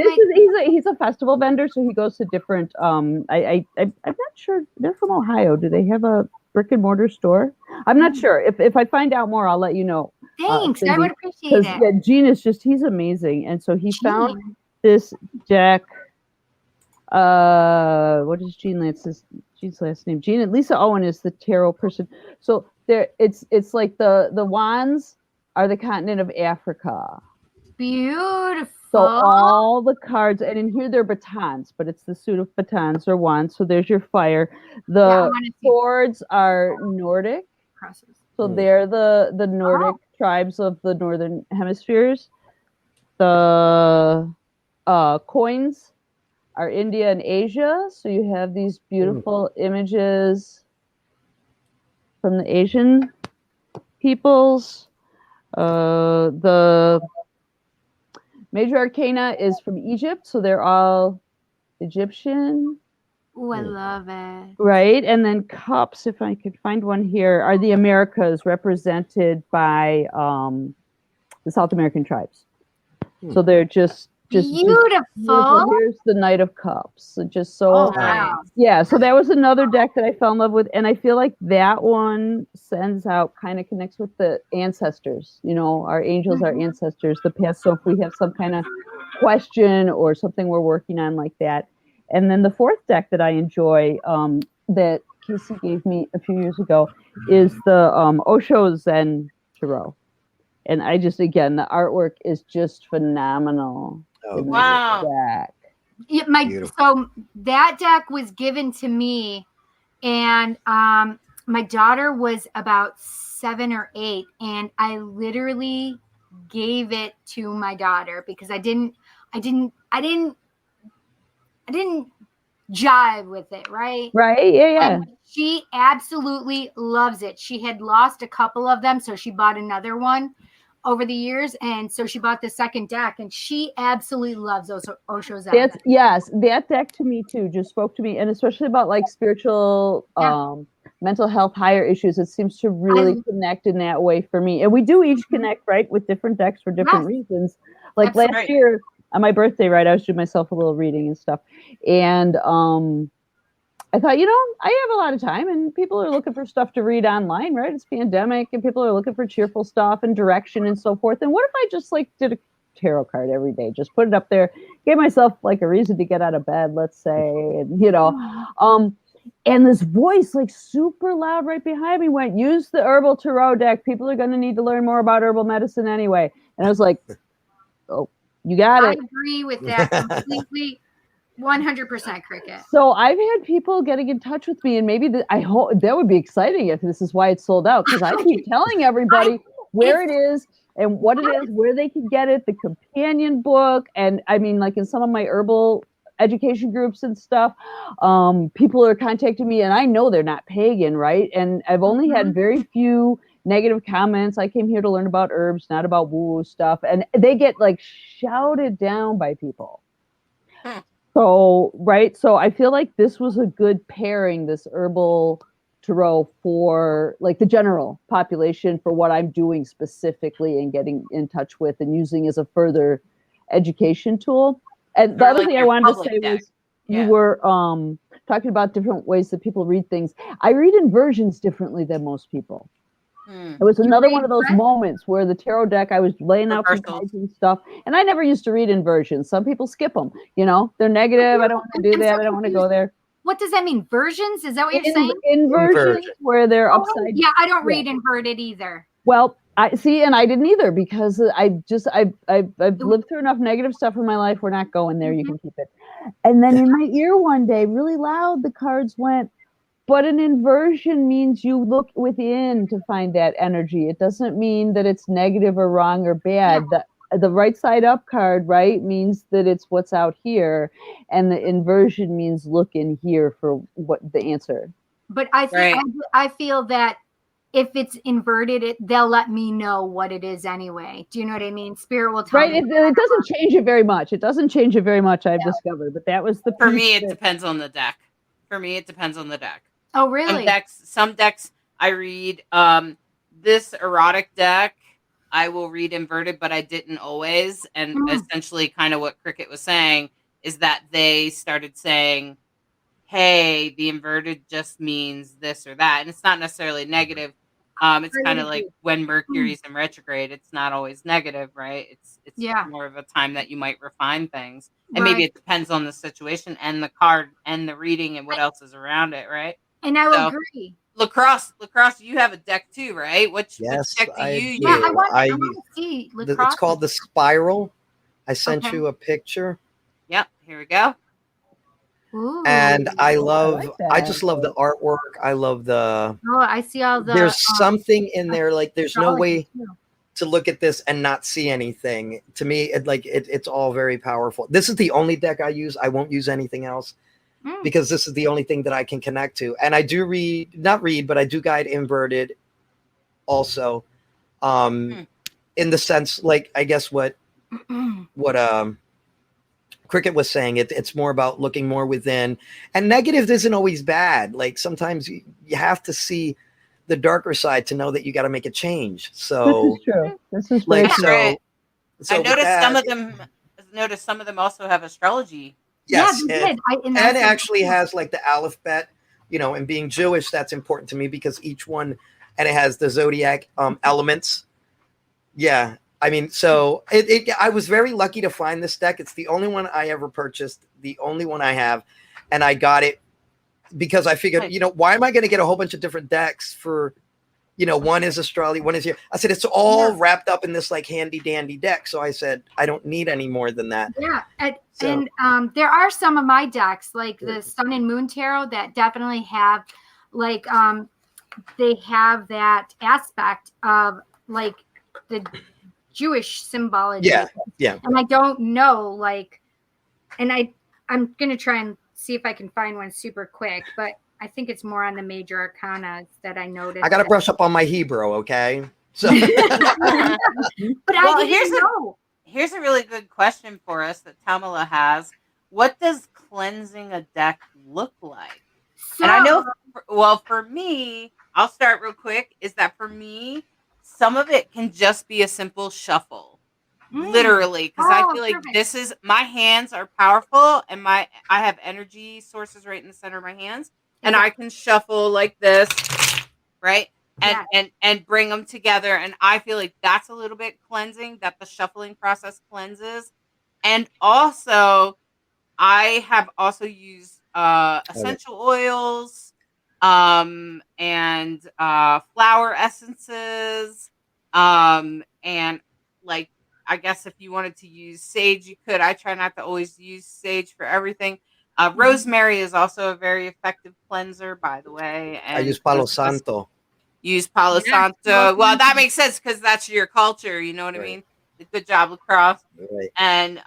he's a festival vendor, so he goes to different. I'm not sure. They're from Ohio. Do they have a brick and mortar store? I'm not sure. If I find out more, I'll let you know. Thanks, I would appreciate it. Yeah, Gene is he's amazing, and so he found this deck. What is Gene's last name? Gene and Lisa Owen is the tarot person. So it's like the wands are the continent of Africa. Beautiful. So all the cards, and in here they're batons, but it's the suit of batons or wands. So there's your fire. The swords are Nordic. So they're the Nordic tribes of the northern hemispheres. The coins are India and Asia. So you have these beautiful images from the Asian peoples. The major arcana is from Egypt, so they're all Egyptian. Oh, I love it. Right. And then cups, if I could find one here, are the Americas represented by the South American tribes. So they're just beautiful. Here's the Knight of Cups. So just so wow. Yeah, so that was another deck that I fell in love with, and I feel like that one sends out, kind of connects with the ancestors, you know, our angels, our ancestors, the past. So if we have some kind of question or something we're working on like that. And then the fourth deck that I enjoy, that Casey gave me a few years ago, is the Osho Zen Tarot. And I just, again, the artwork is just phenomenal. Oh, wow. Deck. Yeah, so that deck was given to me, and my daughter was about 7 or 8, and I literally gave it to my daughter because I didn't jive with it, right? Right, yeah. And she absolutely loves it. She had lost a couple of them, so she bought another one over the years, and so she bought the second deck, and she absolutely loves those Osho's. Yes, that deck to me too just spoke to me, and especially about like spiritual, mental health, higher issues. It seems to really connect in that way for me, and we do each connect, right, with different decks for different reasons. Like last year on my birthday, right, I was doing myself a little reading and stuff, and I thought, you know, I have a lot of time and people are looking for stuff to read online, right? It's pandemic and people are looking for cheerful stuff and direction and so forth. And what if I just like did a tarot card every day, just put it up there, gave myself like a reason to get out of bed, let's say, and, you know, and this voice like super loud right behind me went, use the herbal tarot deck. People are going to need to learn more about herbal medicine anyway. And I was like, oh, you got it. I agree with that completely. 100% Cricket. So I've had people getting in touch with me, and maybe I hope that would be exciting if this is why it's sold out, because I keep telling everybody where it is and what it is, where they can get it, the companion book. And I mean, like in some of my herbal education groups and stuff, people are contacting me, and I know they're not pagan, right? And I've only had very few negative comments. I came here to learn about herbs, not about woo-woo stuff. And they get like shouted down by people. So, right. So I feel like this was a good pairing, this herbal tarot, for like the general population for what I'm doing specifically and getting in touch with and using as a further education tool. And the other thing I wanted to say was you were talking about different ways that people read things. I read inversions differently than most people. It was another one of those moments where the tarot deck, I was laying out some cards and stuff, and I never used to read inversions. Some people skip them, you know, they're negative. I don't want to do that. I don't want to go there. What does that mean? Versions? Is that what you're saying? Inversions where they're upside. Yeah, I don't read inverted either. Well, I see, and I didn't either because I've lived through enough negative stuff in my life. We're not going there. You can keep it. And then in my ear one day, really loud, the cards went. But an inversion means you look within to find that energy. It doesn't mean that it's negative or wrong or bad. The right side up card, right, means that it's what's out here. And the inversion means look in here for what the answer. But I feel that if it's inverted, they'll let me know what it is anyway. Do you know what I mean? Spirit will tell me. Right. It doesn't change it very much. I've discovered. But that was the For me, it depends on the deck. Oh, really? Some decks I read. This erotic deck, I will read inverted, but I didn't always. And essentially kind of what Cricket was saying is that they started saying, hey, the inverted just means this or that. And it's not necessarily negative. It's kind of like when Mercury's in retrograde, it's not always negative, right? It's more of a time that you might refine things. And maybe it depends on the situation and the card and the reading and what else is around it, right? And I agree. LeKross, you have a deck too, right? Which deck do you use? Yeah, I want to see LeKross. It's called the Spiral. I sent you a picture. Yep, here we go. Ooh, and I just love the artwork. I love the. Oh, I see all the. There's something in there, like there's no way to look at this and not see anything. To me, it's all very powerful. This is the only deck I use. I won't use anything else because this is the only thing that I can connect to. And I do but I do guide inverted also. In the sense, like, I guess what Cricket was saying, it's more about looking more within, and negative isn't always bad. Like sometimes you have to see the darker side to know that you got to make a change. So this is true. This is like, very true. so I noticed that, some of them also have astrology. Yes, yeah, they did. and it actually has like the alphabet, and being Jewish, that's important to me because each one, and it has the zodiac elements. Yeah. I mean, so I was very lucky to find this deck. It's the only one I ever purchased, the only one I have. And I got it because I figured, why am I going to get a whole bunch of different decks for, one is astrology, one is here. I said, it's all wrapped up in this like handy dandy deck. So I said, I don't need any more than that. Yeah. And there are some of my decks, like the Sun and Moon Tarot, that definitely have like, they have that aspect of like the Jewish symbology. Yeah. And I don't know, like, and I'm going to try and see if I can find one super quick, but I think it's more on the major arcana that I noticed. I got to brush up on my Hebrew. Okay. So, but I didn't know. Here's a really good question for us that Tamala has. What does cleansing a deck look like? So, and I know, for me, I'll start real quick, is that for me, some of it can just be a simple shuffle, literally, because I feel like perfect. My hands are powerful, and I have energy sources right in the center of my hands, and I can shuffle like this, right, and bring them together, and I feel like that's a little bit cleansing, that the shuffling process cleanses, and also I have also used essential oils. And flower essences, and like, I guess if you wanted to use sage, you could. I try not to always use sage for everything. Rosemary is also a very effective cleanser, by the way. And I use Palo Santo. Use Palo Santo. Well, that makes sense because that's your culture. You know what I mean? Good job, LeKross. Right. And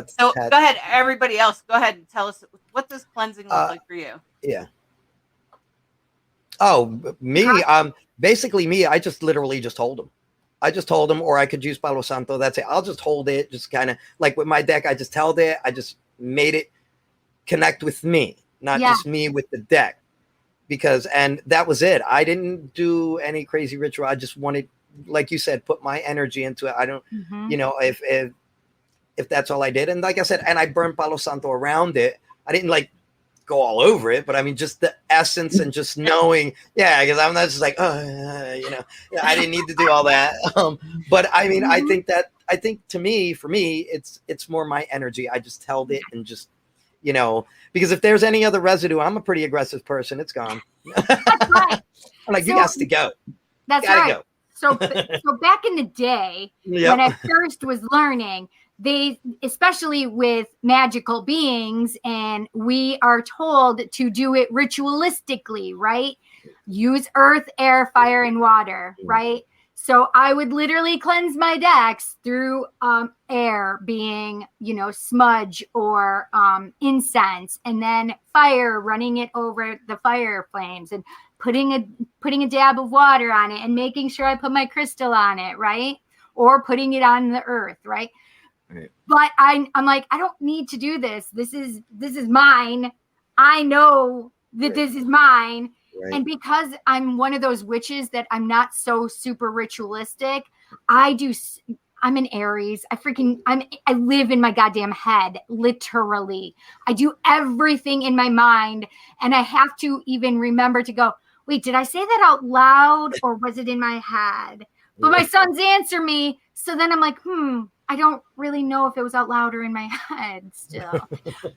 so go ahead, everybody else. Go ahead and tell us, what does cleansing look like for you? Yeah. Oh, me, basically me, I just literally just hold them. I just hold them, or I could use Palo Santo. That's it. I'll just hold it. Just kind of like with my deck, I just held it. I just made it connect with me, not just me with the deck, and that was it. I didn't do any crazy ritual. I just wanted, like you said, put my energy into it. I don't, if that's all I did. And like I said, and I burned Palo Santo around it. I didn't like go all over it, but I mean, just the essence and just knowing, because I'm not just like, I didn't need to do all that. But I mean, I think for me, it's more my energy. I just held it and just, because if there's any other residue, I'm a pretty aggressive person. It's gone. That's right. I'm like, you got to go. That's gotta right. Go. So back in the day, when I first was learning, they, especially with magical beings, and we are told to do it ritualistically, right? Use earth, air, fire, and water, right? So I would literally cleanse my decks through air, being, smudge or incense, and then fire, running it over the fire flames, and putting a dab of water on it, and making sure I put my crystal on it, right? Or putting it on the earth, right? Right. But I'm like, I don't need to do this. This is mine. I know that this is mine. Right. And because I'm one of those witches that I'm not so super ritualistic, I'm an Aries. I live in my goddamn head, literally. I do everything in my mind, and I have to even remember to go, wait, did I say that out loud or was it in my head? But my sons answer me. So then I'm like, I don't really know if it was out loud or in my head still.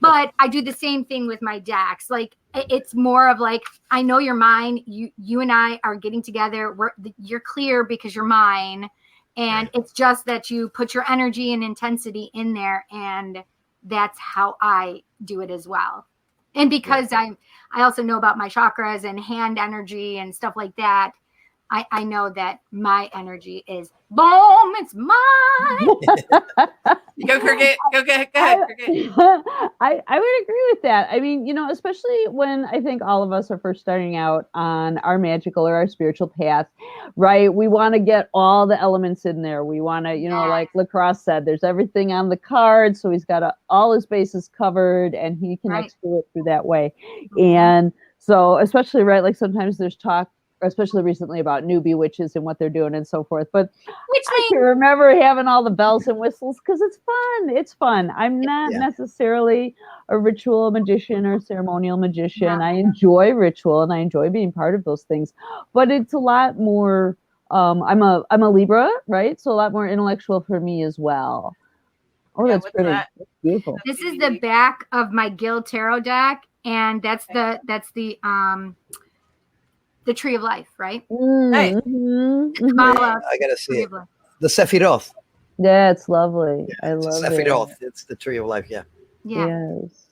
But I do the same thing with my decks. Like, it's more of like, I know you're mine. You and I are getting together. You're clear because you're mine. And it's just that you put your energy and intensity in there. And that's how I do it as well. And because I also know about my chakras and hand energy and stuff like that, I know that my energy is boom, it's mine. Go Cricket. Go ahead, Cricket. I would agree with that. I mean, especially when I think all of us are first starting out on our magical or our spiritual path, right? We want to get all the elements in there. We want to, like LeKross said, there's everything on the card. So he's got all his bases covered and he connects to it through that way. And so especially, right, like sometimes there's talk, especially recently, about newbie witches and what they're doing and so forth. But I can remember having all the bells and whistles because it's fun. It's fun. I'm not necessarily a ritual magician or ceremonial magician. I enjoy ritual and I enjoy being part of those things. But it's a lot more, I'm a Libra, right? So a lot more intellectual for me as well. Oh, that's pretty. That's beautiful. This is the back of my Guild Tarot deck. And that's the Tree of Life, right? Nice. I gotta see it. The Sephiroth. Yeah, it's lovely. Yeah, I love Sephiroth. It's the Tree of Life. Yeah. Yes.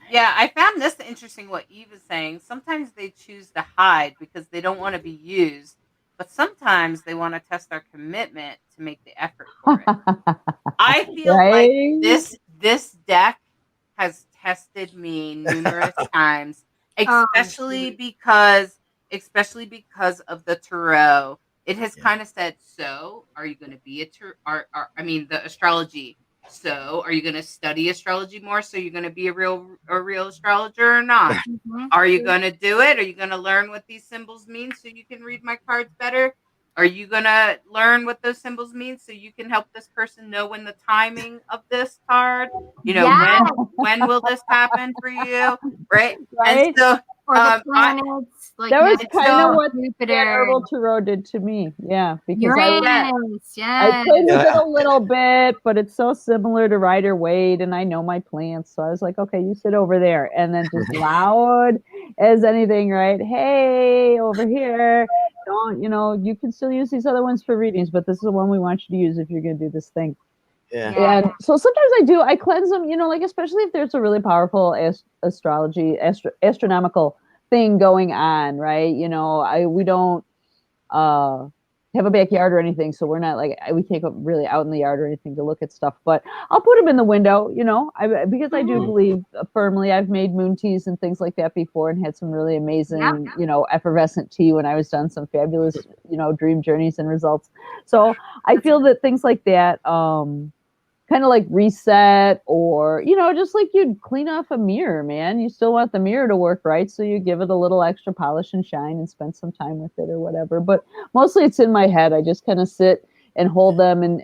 Yeah, I found this interesting. What Eve is saying. Sometimes they choose to hide because they don't want to be used, but sometimes they want to test our commitment to make the effort for it. I feel like this deck has tested me numerous times, especially because of the tarot. It has kind of said, so are you going to be the astrology. So are you going to study astrology more? So you're going to be a real astrologer or not? Are you going to do it? Are you going to learn what these symbols mean so you can read my cards better? Are you going to learn what those symbols mean so you can help this person know when the timing of this card, when will this happen for you? Right. And so, or the planets. That was kind of what the Herbal Tarot did to me. Yeah. Because I played with it a little bit, but it's so similar to Rider-Waite and I know my plants. So I was like, okay, you sit over there. And then just loud as anything, right? Hey, over here. Don't, you can still use these other ones for readings, but this is the one we want you to use if you're going to do this thing. Yeah. And so sometimes I cleanse them, like, especially if there's a really powerful astronomical thing going on, right? We don't have a backyard or anything, so we're not like, we can't go really out in the yard or anything to look at stuff, but I'll put them in the window, because I do believe firmly. I've made moon teas and things like that before and had some really amazing, effervescent tea when I was done some fabulous, dream journeys and results. So I feel that things like that, kind of like reset or, just like you'd clean off a mirror, man. You still want the mirror to work right. So you give it a little extra polish and shine and spend some time with it or whatever. But mostly it's in my head. I just kind of sit and hold them and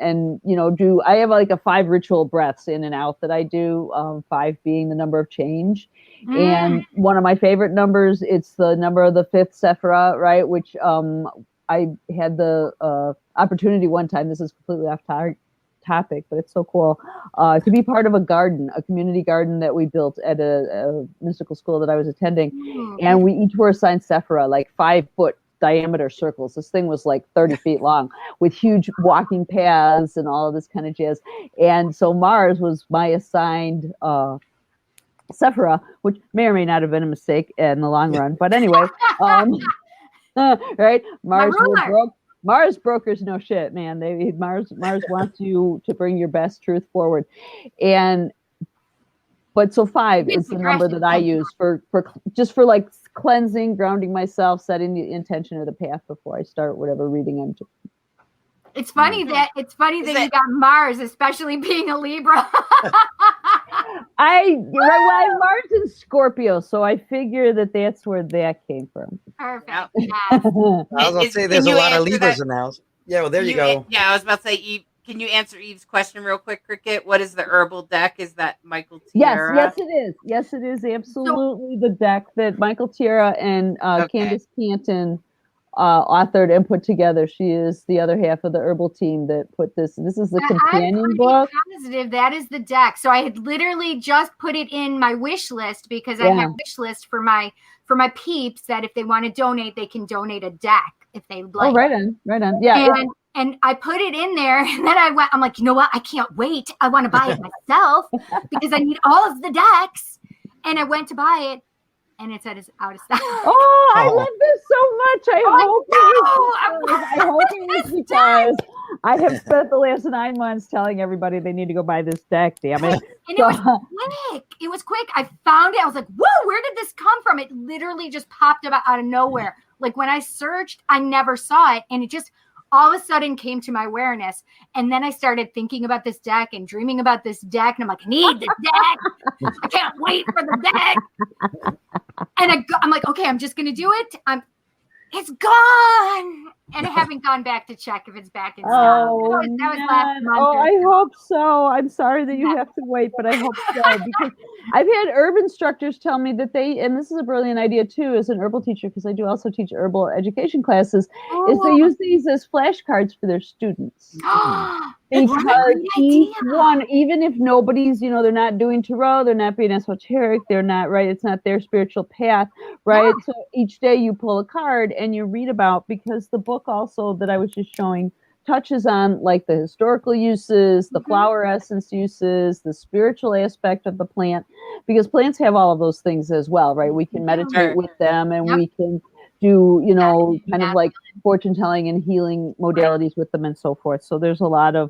I have like a 5 ritual breaths in and out that I do, 5 being the number of change. And one of my favorite numbers, it's the number of the 5th Sephirah, right? Which I had the opportunity one time, this is completely off topic, but it's so cool to be part of a community garden that we built at a mystical school that I was attending. And we each were assigned Sephirah, like 5-foot diameter circles. This thing was like 30 feet long with huge walking paths and all of this kind of jazz. And so Mars was my assigned Sephirah, which may or may not have been a mistake in the long run. But anyway, right? Mars brokers know shit, man. Mars wants you to bring your best truth forward. But so 5 is the number that I use for like cleansing, grounding myself, setting the intention of the path before I start whatever reading I'm doing. It's funny that you got Mars, especially being a Libra. I have Mars in Scorpio, so I figure that's where that came from. Perfect. I was going to say there's a lot of Libras in the house. Yeah, well, there you go. Yeah, I was about to say, Eve, can you answer Eve's question real quick, Cricket? What is the herbal deck? Is that Michael Tierra? Yes, it is. Yes, it is absolutely the deck that Michael Tierra and Candace Canton authored and put together. She is the other half of the herbal team that put this. This is the companion book. I'm positive that is the deck. So I had literally just put it in my wish list because I have a wish list for my peeps that if they want to donate, they can donate a deck if they like. Oh, right on. Yeah. And I put it in there, and then I'm like, you know what? I can't wait. I want to buy it myself because I need all of the decks. And I went to buy it. and it said it's out of stock. Oh, I love this so much. I hope it was because I have spent the last 9 months telling everybody they need to go buy this deck, damn it. And it was quick. It was quick. I found it. I was like, whoa, where did this come from? It literally just popped up out of nowhere. Like when I searched, I never saw it. And it just all of a sudden came to my awareness. And then I started thinking about this deck and dreaming about this deck. And I'm like, I need this deck. I can't wait for the deck. And I'm like, okay, I'm just going to do it. It's gone. And I haven't gone back to check if it's back in stock. That was last month. Oh, I hope so. I'm sorry that you have to wait, but I hope so. Because I've had herb instructors tell me that and this is a brilliant idea too, as an herbal teacher, because I do also teach herbal education classes, is they use these as flashcards for their students. Because each one, even if nobody's, they're not doing tarot, they're not being esoteric, they're not, right? It's not their spiritual path, right? Yeah. So each day you pull a card and you read about, because the book also that I was just showing touches on like the historical uses, the flower essence uses, the spiritual aspect of the plant, because plants have all of those things as well, right? We can meditate with them, and we can do, kind of like fortune telling and healing modalities with them and so forth. So there's a lot of,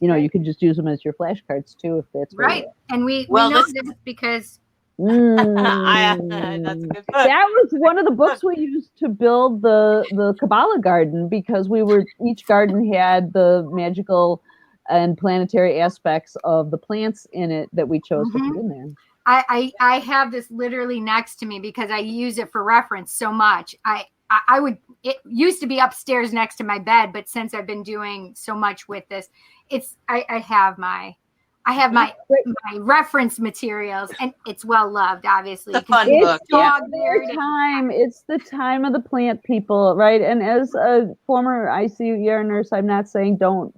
you can just use them as your flashcards too, if that's right. And we know this because that's a good book. That was one of the books we used to build the Kabbalah garden, because each garden had the magical and planetary aspects of the plants in it that we chose to put in there. I have this literally next to me because I use it for reference so much. It used to be upstairs next to my bed, but since I've been doing so much with this, I have my reference materials, and it's well loved, obviously. It's a fun book. It's the time of the plant, people, right? And as a former ICU nurse, I'm not saying don't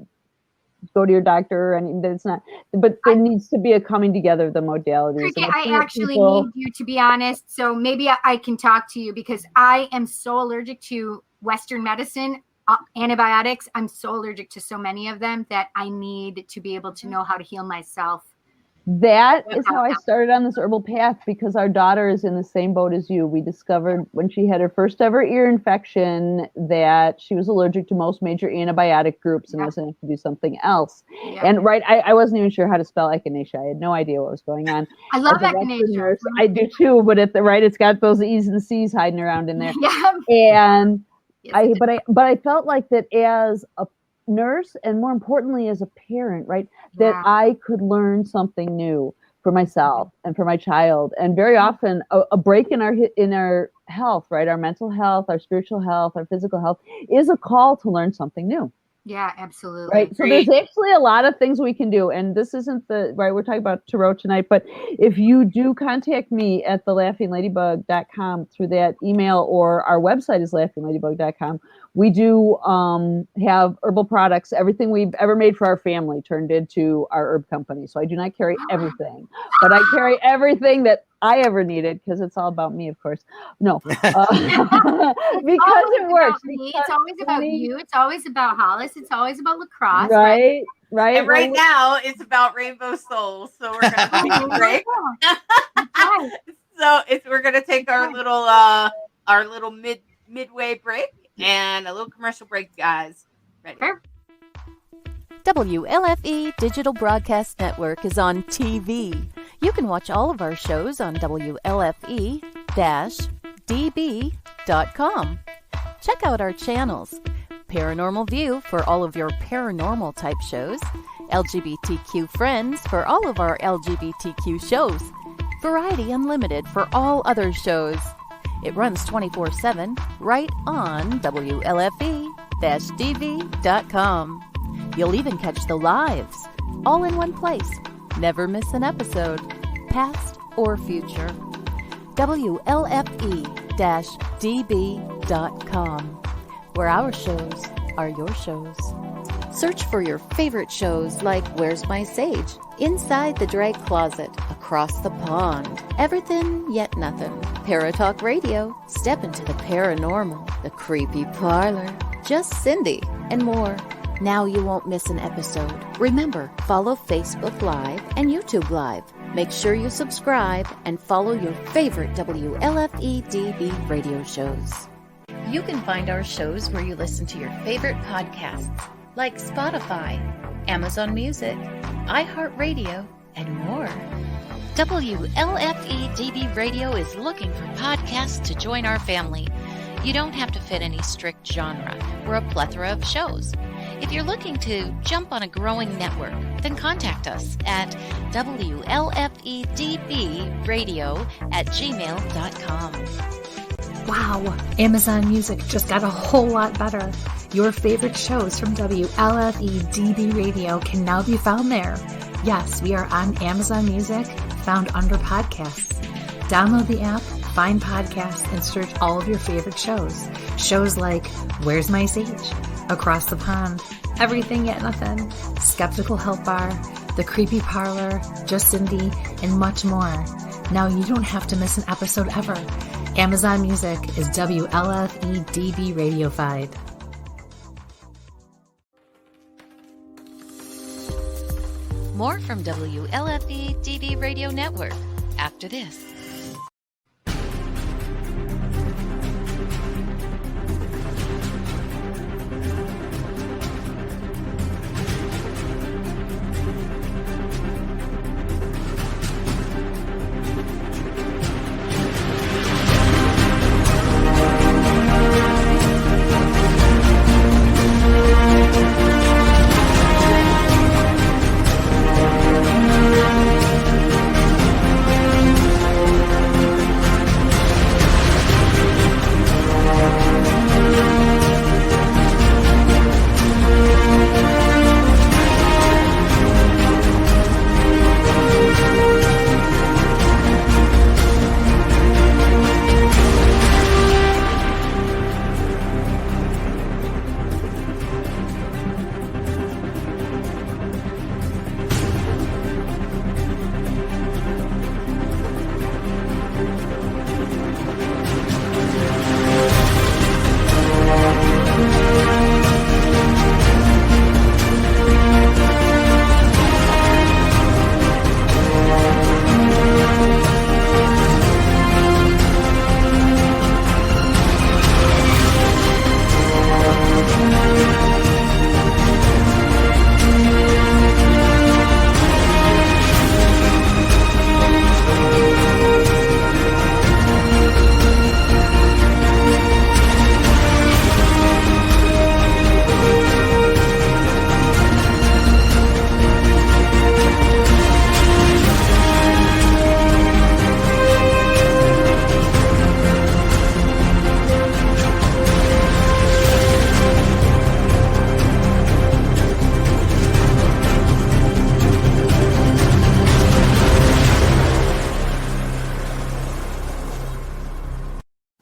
go to your doctor, and it's not, but there needs to be a coming together of the modalities. I actually need you, to be honest. So maybe I can talk to you, because I am so allergic to Western medicine, antibiotics. I'm so allergic to so many of them that I need to be able to know how to heal myself. That is how I started on this herbal path, because our daughter is in the same boat as you. We discovered when she had her first ever ear infection that she was allergic to most major antibiotic groups and was going to have to do something else. Yep. And I wasn't even sure how to spell echinacea. I had no idea what was going on. I love echinacea. I do too, but it's got those E's and C's hiding around in there. Yeah. And but I felt like that as a nurse, and more importantly as a parent, right, that I could learn something new for myself and for my child. And very often a break in our health, right, our mental health, our spiritual health, our physical health, is a call to learn something new. Yeah, absolutely. Right. So there's actually a lot of things we can do. And this isn't we're talking about tarot tonight, but if you do contact me at thelaughingladybug.com through that email, or our website is laughingladybug.com, we do have herbal products. Everything we've ever made for our family turned into our herb company. So I do not carry everything, but I carry everything that I ever needed, because it's all about me, of course. No, because it works. It's always about you. It's always about Hollis. It's always about LeKross. Right. And right now, it's about Rainbow Souls. So we're going to take a break. We're going to take our little midway break and a little commercial break, guys. Ready? WLFE Digital Broadcast Network is on TV. You can watch all of our shows on WLFE-DB.com. Check out our channels: Paranormal View for all of your paranormal type shows, LGBTQ Friends for all of our LGBTQ shows, Variety Unlimited for all other shows. It runs 24/7 right on WLFE-DB.com. You'll even catch the lives, all in one place. Never miss an episode, past or future. WLFE-DB.com, where our shows are your shows. Search for your favorite shows like Where's My Sage, Inside the Drag Closet, Across the Pond, Everything Yet Nothing, Paratalk Radio, Step into the Paranormal, The Creepy Parlor, Just Cindy, and more. Now you won't miss an episode. Remember, follow Facebook Live and YouTube Live. Make sure you subscribe and follow your favorite WLFE-DB radio shows. You can find our shows where you listen to your favorite podcasts, like Spotify, Amazon Music, iHeartRadio, and more. WLFE-DB Radio is looking for podcasts to join our family. You don't have to fit any strict genre. We're a plethora of shows. If you're looking to jump on a growing network, then contact us at WLFEDBradio@gmail.com. Wow, Amazon Music just got a whole lot better. Your favorite shows from WLFE-DB Radio can now be found there. Yes, we are on Amazon Music, found under podcasts. Download the app, find podcasts, and search all of your favorite shows. Shows like Where's My Sage? Across the Pond, Everything Yet Nothing, Skeptical Help Bar, The Creepy Parlor, Just Cindy, and much more. Now you don't have to miss an episode ever. Amazon Music is WLFE-DB Radiofied. More from WLFE-DB Radio Network after this.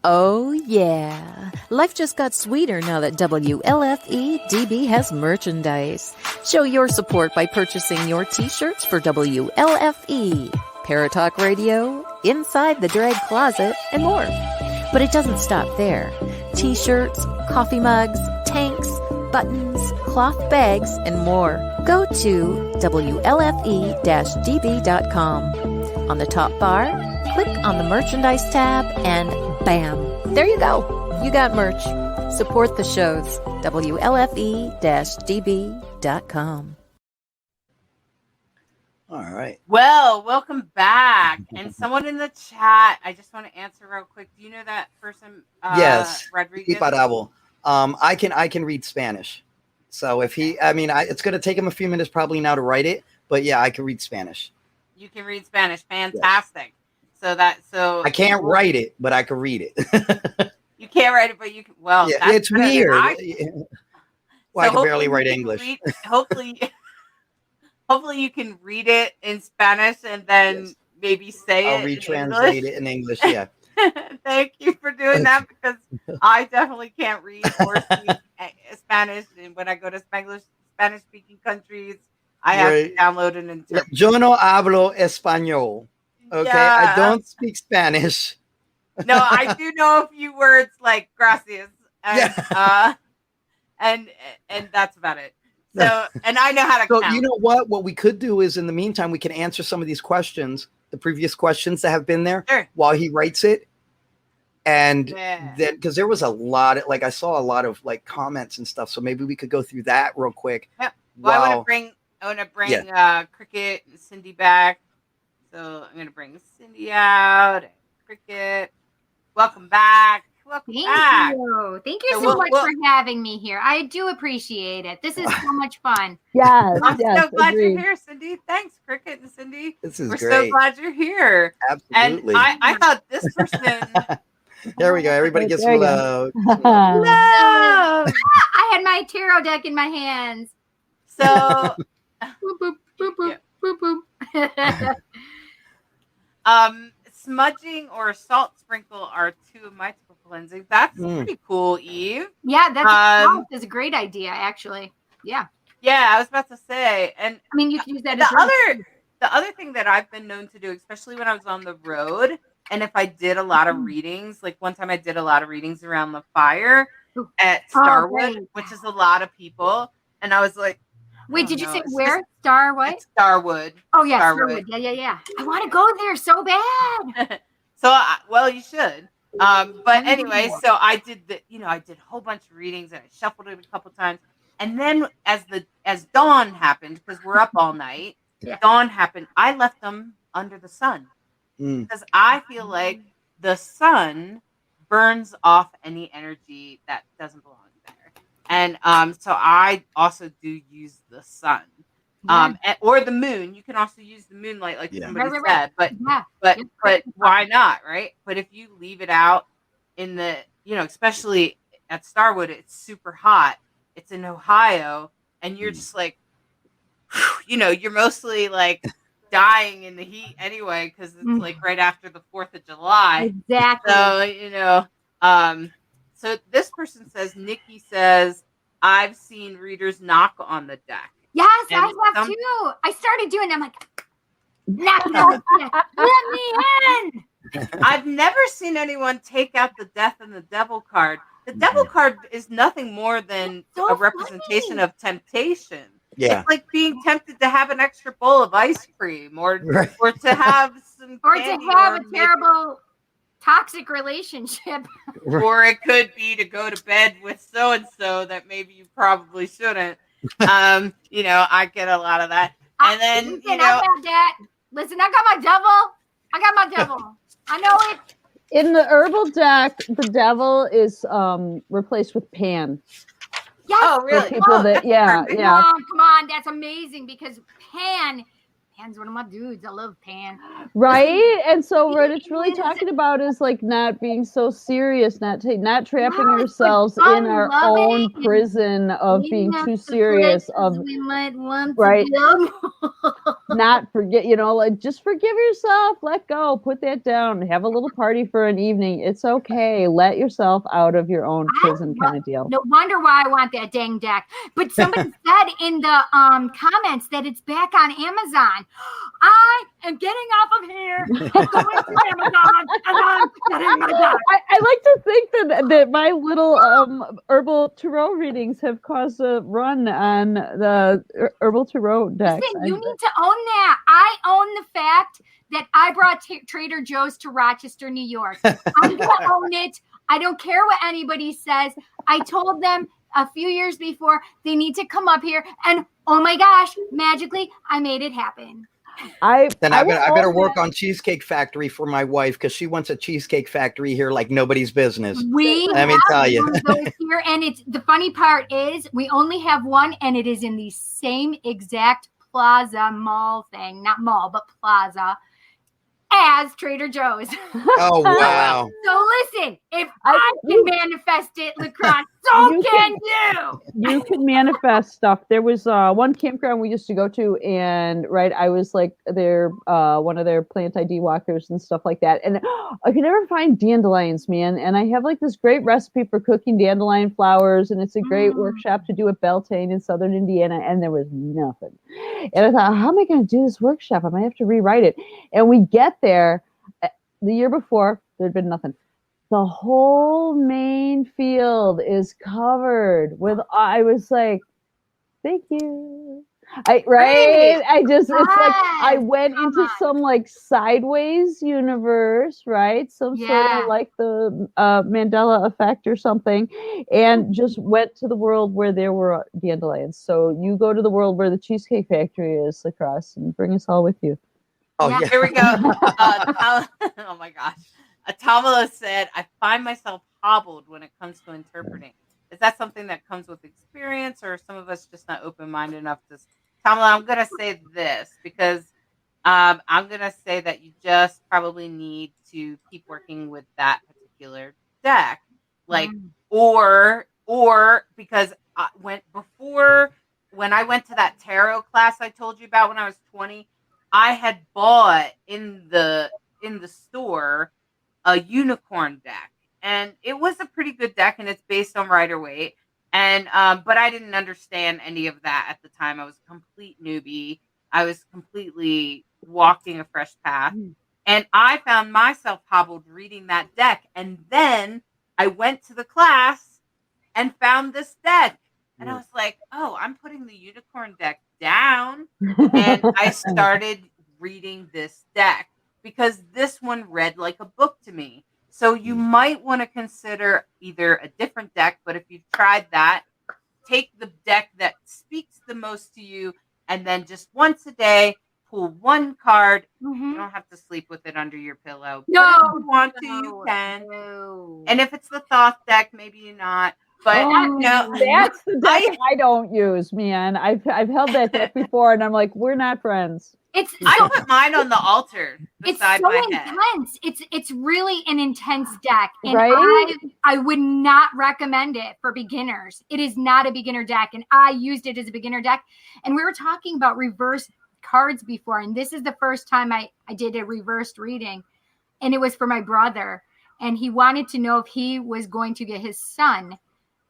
Oh, yeah. Life just got sweeter now that WLFE-DB has merchandise. Show your support by purchasing your t-shirts for WLFE, Paratalk Radio, Inside the Drag Closet, and more. But it doesn't stop there. T-shirts, coffee mugs, tanks, buttons, cloth bags, and more. Go to WLFE-DB.com. On the top bar, click on the merchandise tab and bam, there you go. You got merch. Support the shows. WLFE-DB.com. All right. Well, welcome back. And someone in the chat, I just want to answer real quick. Do you know that person? Yes. Rodriguez. I can read Spanish. So if it's going to take him a few minutes probably now to write it, but yeah, I can read Spanish. You can read Spanish. Fantastic. Yes. So I can't write it, but I can read it. You can't write it, but you can. Well, yeah, it's weird. I can barely write English. Hopefully you can read it in Spanish and then maybe say I'll retranslate it in English. Yeah. Thank you for doing that, because I definitely can't read or speak Spanish, and when I go to Spanish-speaking countries, I have to download an interpreter. Yo no hablo español. Okay, yeah. I don't speak Spanish. No, I do know a few words like gracias, and and that's about it. So, and I know how to So count. you know what we could do is in the meantime, we can answer some of these questions, the previous questions that have been there while he writes it. And then, because there was a lot of, like, I saw a lot of like comments and stuff. So maybe we could go through that real quick. Yep. Well, I want to bring Cricket and Cindy back. So I'm going to bring Cindy out. Cricket, welcome back. Thank you. Thank you so much for having me here. I do appreciate it. This is so much fun. Yes. I'm so glad you're here, Cindy. Thanks, Cricket and Cindy. We're great. so glad you're here. Absolutely. And I thought this person. There we go. Everybody gets love. Love. I had my tarot deck in my hands. So, boop, boop, boop, boop, boop, boop. Smudging or salt sprinkle are two of my typical cleansing. That's pretty cool, Eve. Yeah, that's a great idea, actually. Yeah. Yeah, I was about to say, and I mean, you can use that. The other thing that I've been known to do, especially when I was on the road, and if I did a lot of readings, like one time I did a lot of readings around the fire at Starwood, which is a lot of people, and I was like, wait, did you say where? Star what? It's Starwood. Oh, yeah, Starwood. Yeah. I want to go there so bad. So, well, you should. But anyway, so I did I did a whole bunch of readings and I shuffled it a couple times. And then as dawn happened, because we're up all night, dawn happened, I left them under the sun. Because I feel like the sun burns off any energy that doesn't belong there. And so I also do use the sun. Or the moon. You can also use the moonlight, like somebody said. But why not, right? But if you leave it out in the, especially at Starwood, it's super hot. It's in Ohio, and you're just like, you're mostly like dying in the heat anyway, because it's like right after the 4th of July. Exactly. So, so this person says, Nikki says, I've seen readers knock on the deck. Yes, I have too. I started doing them like, let me in. I've never seen anyone take out the death and the devil card. The devil card is nothing more than a representation of temptation. Yeah. It's like being tempted to have an extra bowl of ice cream or to have some or candy, to have a terrible toxic relationship. Or it could be to go to bed with so-and-so that maybe you probably shouldn't. I get a lot of that. And then, listen, I got that. Listen, I got my devil. I know it. In the herbal deck, the devil is replaced with Pan. Yes. Oh, really? People that, Come on, that's amazing because Pan's one of my dudes. I love Pan. Right? And so what it's really talking about is like not being so serious, not trapping yourselves in our own prison of being too serious, of right. Not forget, like just forgive yourself, let go, put that down, have a little party for an evening. It's okay. Let yourself out of your own prison kind of deal. No wonder why I want that dang deck. But somebody said in the comments that it's back on Amazon. I am getting off of here. I'm going to Amazon and I'm getting my deck. I like to think that my little herbal tarot readings have caused a run on the herbal tarot deck. Listen, you need to own that. I own the fact that I brought Trader Joe's to Rochester, New York. I'm going to own it. I don't care what anybody says. I told them a few years before they need to come up here, and oh my gosh, magically I made it happen. I better work on Cheesecake Factory for my wife because she wants a Cheesecake Factory here like nobody's business. Let me tell you. Here, and it's the funny part is we only have one, and it is in the same exact plaza mall thing, not mall but plaza, as Trader Joe's. Oh wow! So listen, if I can manifest it, LeKross, so can you. You can manifest stuff. There was one campground we used to go to, and I was like their one of their plant ID walkers and stuff like that. And I could never find dandelions, man. And I have like this great recipe for cooking dandelion flowers, and it's a great workshop to do at Beltane in Southern Indiana. And there was nothing. And I thought, how am I going to do this workshop? I might have to rewrite it. And we get there the year before, there'd been nothing. The whole main field is covered with, I was like, Thank you. I just, it's like I went into some like sideways universe, right? Some sort Yeah. of like the Mandela effect or something, and just went to the world where there were dandelions. So you go to the world where the Cheesecake Factory is, LeKross, and bring us all with you. Oh, Yeah. yeah. Here we go. Oh my gosh. Tamala said, I find myself hobbled when it comes to interpreting. Is that something that comes with experience, or are some of us just not open-minded enough to? Tamala, I'm going to say this because I'm going to say that you just probably need to keep working with that particular deck. Like, or because when I went to that tarot class I told you about when I was 20, I had bought in the store a unicorn deck, and it was a pretty good deck, and it's based on Rider-Waite. And but I didn't understand any of that at the time. I was a complete newbie. I was completely walking a fresh path, and I found myself hobbled reading that deck. And then I went to the class and found this deck, and I was like, "Oh, I'm putting the unicorn deck down." And I started reading this deck because this one read like a book to me. So you might want to consider either a different deck, but if you've tried that, take the deck that speaks the most to you, and then just once a day, pull one card. You don't have to sleep with it under your pillow. No, but if you want to, you can. No. And if it's the Thoth deck, maybe you're not. But That's the deck I don't use, man. I've held that deck before, and I'm like, we're not friends. I put mine on the altar beside my head. Intense. It's really an intense deck, and Right? I would not recommend it for beginners. It is not a beginner deck, and I used it as a beginner deck. And we were talking about reverse cards before, and this is the first time I did a reversed reading, and it was for my brother, and he wanted to know if he was going to get his son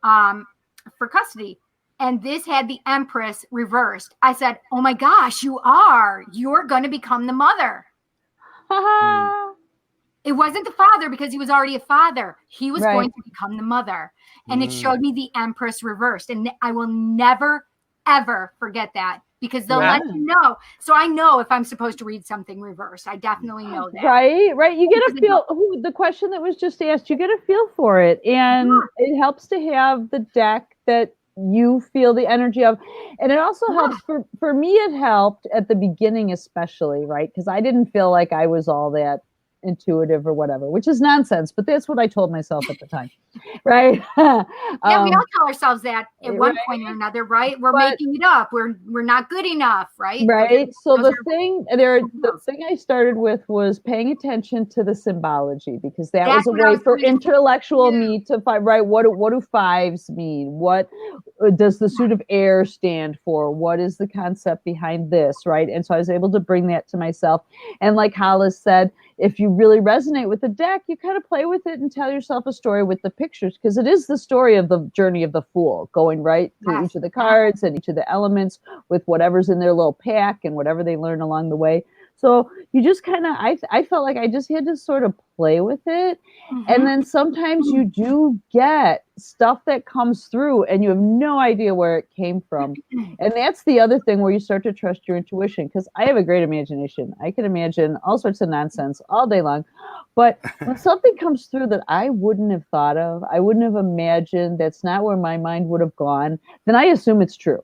for custody. And this had the Empress reversed. I said, oh my gosh, you're going to become the mother. It wasn't the father because he was already a father. He was going to become the mother. And it showed me the Empress reversed. And I will never, ever forget that because they'll let you know. So I know if I'm supposed to read something reversed. I definitely know that. Right. You get a feel. The question that was just asked, you get a feel for it. And it helps to have the deck that you feel the energy of. And it also helps for me, it helped at the beginning, especially, right? Because I didn't feel like I was all that intuitive or whatever, which is nonsense, but that's what I told myself at the time. Right. Yeah, we all tell ourselves that at one point or another, right? We're making it up. We're not good enough, right? Right. So the thing I started with was paying attention to the symbology, because that was a way for intellectual me to find, right, what do fives mean? What does the suit of air stand for? What is the concept behind this, right? And so I was able to bring that to myself. And like Hollis said, if you really resonate with the deck, you kind of play with it and tell yourself a story with the pictures, because it is the story of the journey of the Fool, going right through each of the cards and each of the elements with whatever's in their little pack and whatever they learn along the way. So you just kind of, I felt like I just had to sort of play with it. And then sometimes you do get stuff that comes through and you have no idea where it came from. And that's the other thing where you start to trust your intuition, because I have a great imagination. I can imagine all sorts of nonsense all day long. But when something comes through that I wouldn't have thought of, I wouldn't have imagined, that's not where my mind would have gone, then I assume it's true.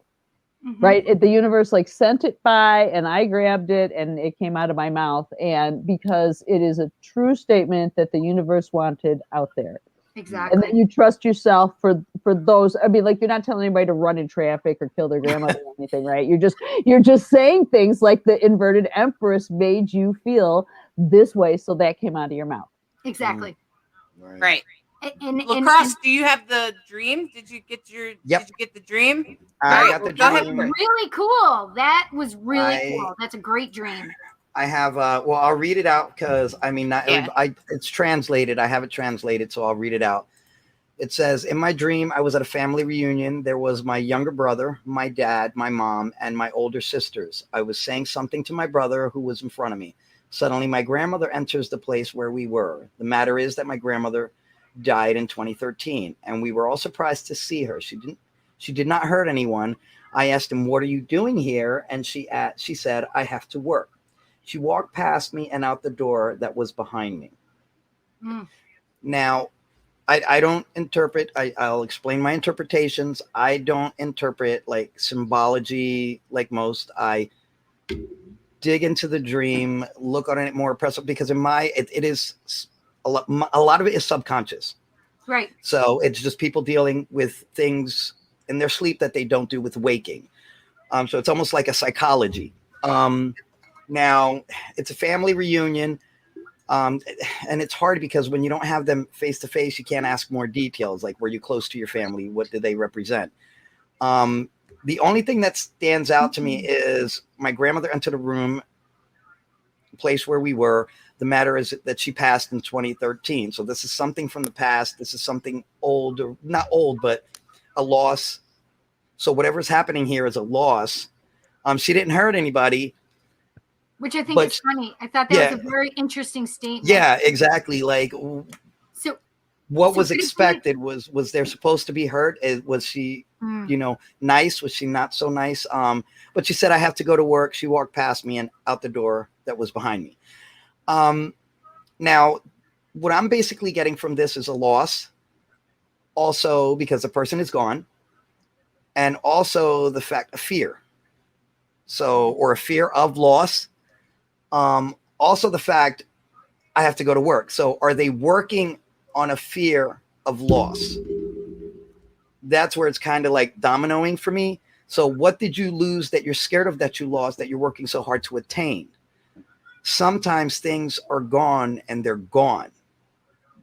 Right? The universe like sent it by and I grabbed it and it came out of my mouth. And because it is a true statement that the universe wanted out there. Exactly. And then you trust yourself for those. I mean, like, you're not telling anybody to run in traffic or kill their grandmother or anything, right? You're just saying things like the inverted Empress made you feel this way, so that came out of your mouth. Exactly. Right. And LeKross, do you have the dream? Did you get the dream? I got the dream. Really cool. That was really cool. That's a great dream. I have well, I'll read it out because I mean, it's translated. I have it translated, so I'll read it out. It says, in my dream, I was at a family reunion. There was my younger brother, my dad, my mom, and my older sisters. I was saying something to my brother who was in front of me. Suddenly, my grandmother enters the place where we were. The matter is that my grandmother died in 2013, and we were all surprised to see her. She did not hurt anyone. I asked him, what are you doing here? And she said, I have to work. She walked past me and out the door that was behind me. Now, I don't interpret. I'll explain my interpretations. I don't interpret like symbology like most. I dig into the dream, look on it more impressive, because it is a lot of it is subconscious. Right. So it's just people dealing with things in their sleep that they don't do with waking. So it's almost like a psychology. Now it's a family reunion. And it's hard because when you don't have them face to face, you can't ask more details. Like, were you close to your family? What did they represent? The only thing that stands out to me is my grandmother entered a room, place where we were. The matter is that she passed in 2013. So this is something from the past. This is something old, or not old, but a loss. So whatever's happening here is a loss. She didn't hurt anybody. Which I think is funny. I thought that was a very interesting statement. Yeah, exactly. Like, so what was expected was there supposed to be hurt? Was she, nice? Was she not so nice? But she said, I have to go to work. She walked past me and out the door that was behind me. Now, what I'm basically getting from this is a loss. Also, because the person is gone. And also the fact of fear. Or a fear of loss. Also the fact I have to go to work. So are they working on a fear of loss? That's where it's kind of like dominoing for me. So what did you lose that you're scared of, that you lost, that you're working so hard to attain? Sometimes things are gone and they're gone.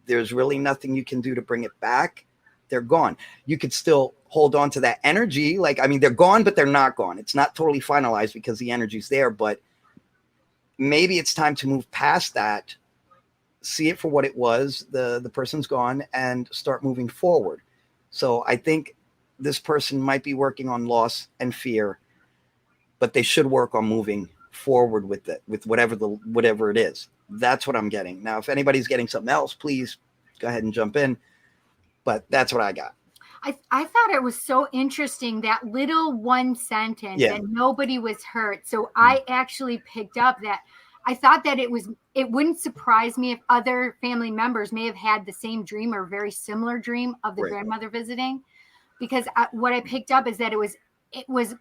There's really nothing you can do to bring it back. They're gone. You could still hold on to that energy. They're gone, but they're not gone. It's not totally finalized because the energy's there, but maybe it's time to move past that, see it for what it was. The person's gone, and start moving forward. So I think this person might be working on loss and fear, but they should work on moving forward with it, with whatever it is. That's what I'm getting. Now, if anybody's getting something else, please go ahead and jump in. But that's what I got. I thought it was so interesting, that little one sentence, that nobody was hurt. So I actually picked up that I thought that it wouldn't surprise me if other family members may have had the same dream or very similar dream of the grandmother visiting, because what I picked up is that it was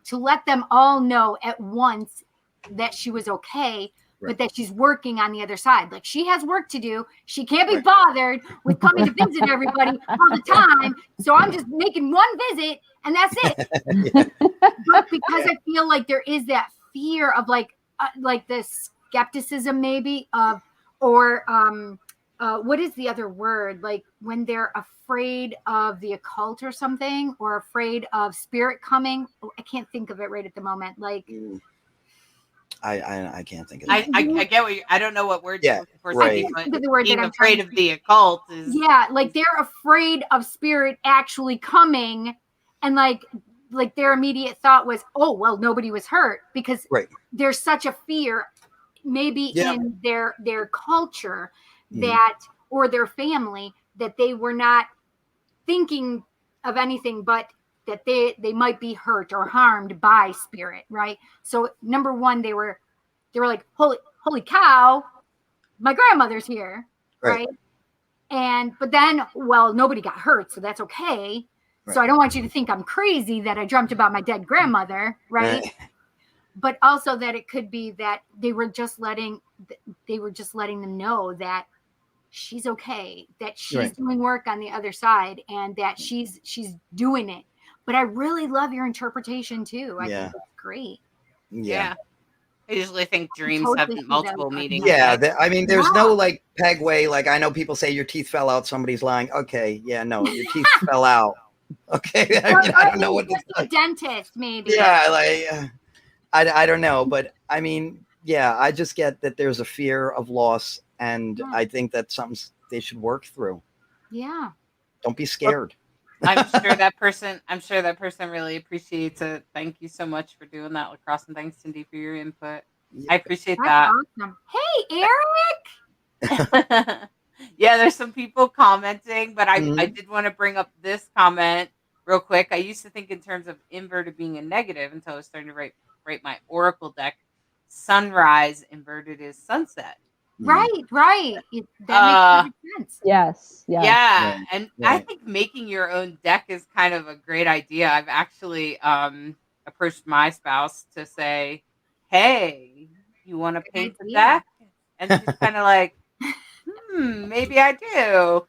to let them all know at once that she was okay, but that she's working on the other side. Like, she has work to do. She can't be bothered with coming to visit everybody all the time. So I'm just making one visit and that's it. But because I feel like there is that fear of like the skepticism maybe of, or what is the other word? Like when they're afraid of the occult or something, or afraid of spirit coming. I can't think of it right at the moment. Like, I can't think of it. I get what I don't know what word you're looking for. Right. The word being afraid of the occult is like they're afraid of spirit actually coming, and like their immediate thought was, oh well, nobody was hurt, because there's such a fear maybe in their culture that, or their family, that they were not thinking of anything but that they might be hurt or harmed by spirit, right? So number one, they were like, holy cow, my grandmother's here, right? But then, well, nobody got hurt, so that's okay. Right. So I don't want you to think I'm crazy that I dreamt about my dead grandmother, right? But also that it could be that they were just letting them know that she's okay, that she's doing work on the other side, and that she's doing it. But I really love your interpretation too. I think it's great. Yeah. I usually think dreams have multiple meanings. Yeah. There's no like peg way. Like, I know people say your teeth fell out, somebody's lying. Okay. Yeah, no, your teeth fell out. Okay. I don't know what this is. Dentist, maybe. Yeah. I don't know. But I just get that there's a fear of loss. And I think that's something they should work through. Yeah. Don't be scared. I'm sure that person really appreciates it. Thank you so much for doing that, LeKross, and thanks, Cindy, for your input. I appreciate that. Awesome. Hey, Eric. Yeah, there's some people commenting, but I did want to bring up this comment real quick. I used to think in terms of inverted being a negative until I was starting to write my Oracle deck. Sunrise inverted is sunset. Right. That makes perfect sense. Yes. Yeah, Right, and right. I think making your own deck is kind of a great idea. I've actually approached my spouse to say, "Hey, you want to paint the idea. deck?" And she's kind of like, maybe I do.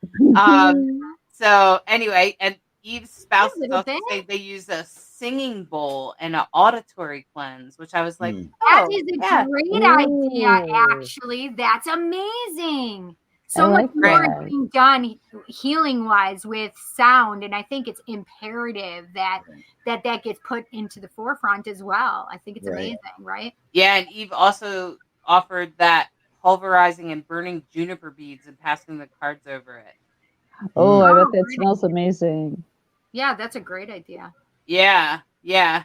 So anyway, and Eve's spouse is little also bit. saying they use a singing bowl and an auditory cleanse, which I was like, That is a great idea, Ooh. actually. That's amazing. So I much like more is that. being done healing wise with sound, and I think it's imperative that that gets put into the forefront as well. I think it's Right. amazing, right? Yeah, and Eve also offered that pulverizing and burning juniper beads and passing the cards over it. Oh, I bet that great smells amazing. Yeah, that's a great idea. Yeah. I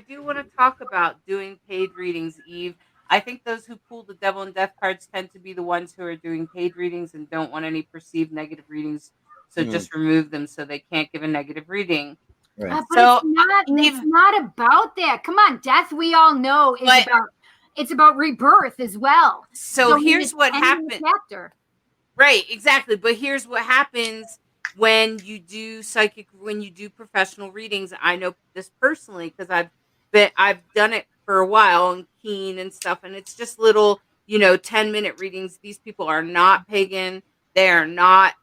do want to talk about doing paid readings, Eve. I think those who pull the Devil and Death cards tend to be the ones who are doing paid readings and don't want any perceived negative readings. So just remove them so they can't give a negative reading. Right. But So, it's not about that. Come on, death we all know is it's about rebirth as well. So here's what happens. Right, exactly. But here's what happens when you do professional readings. I know this personally because I've done it for a while on Keen and stuff, and it's just little, 10-minute readings. These people are not pagan. They are not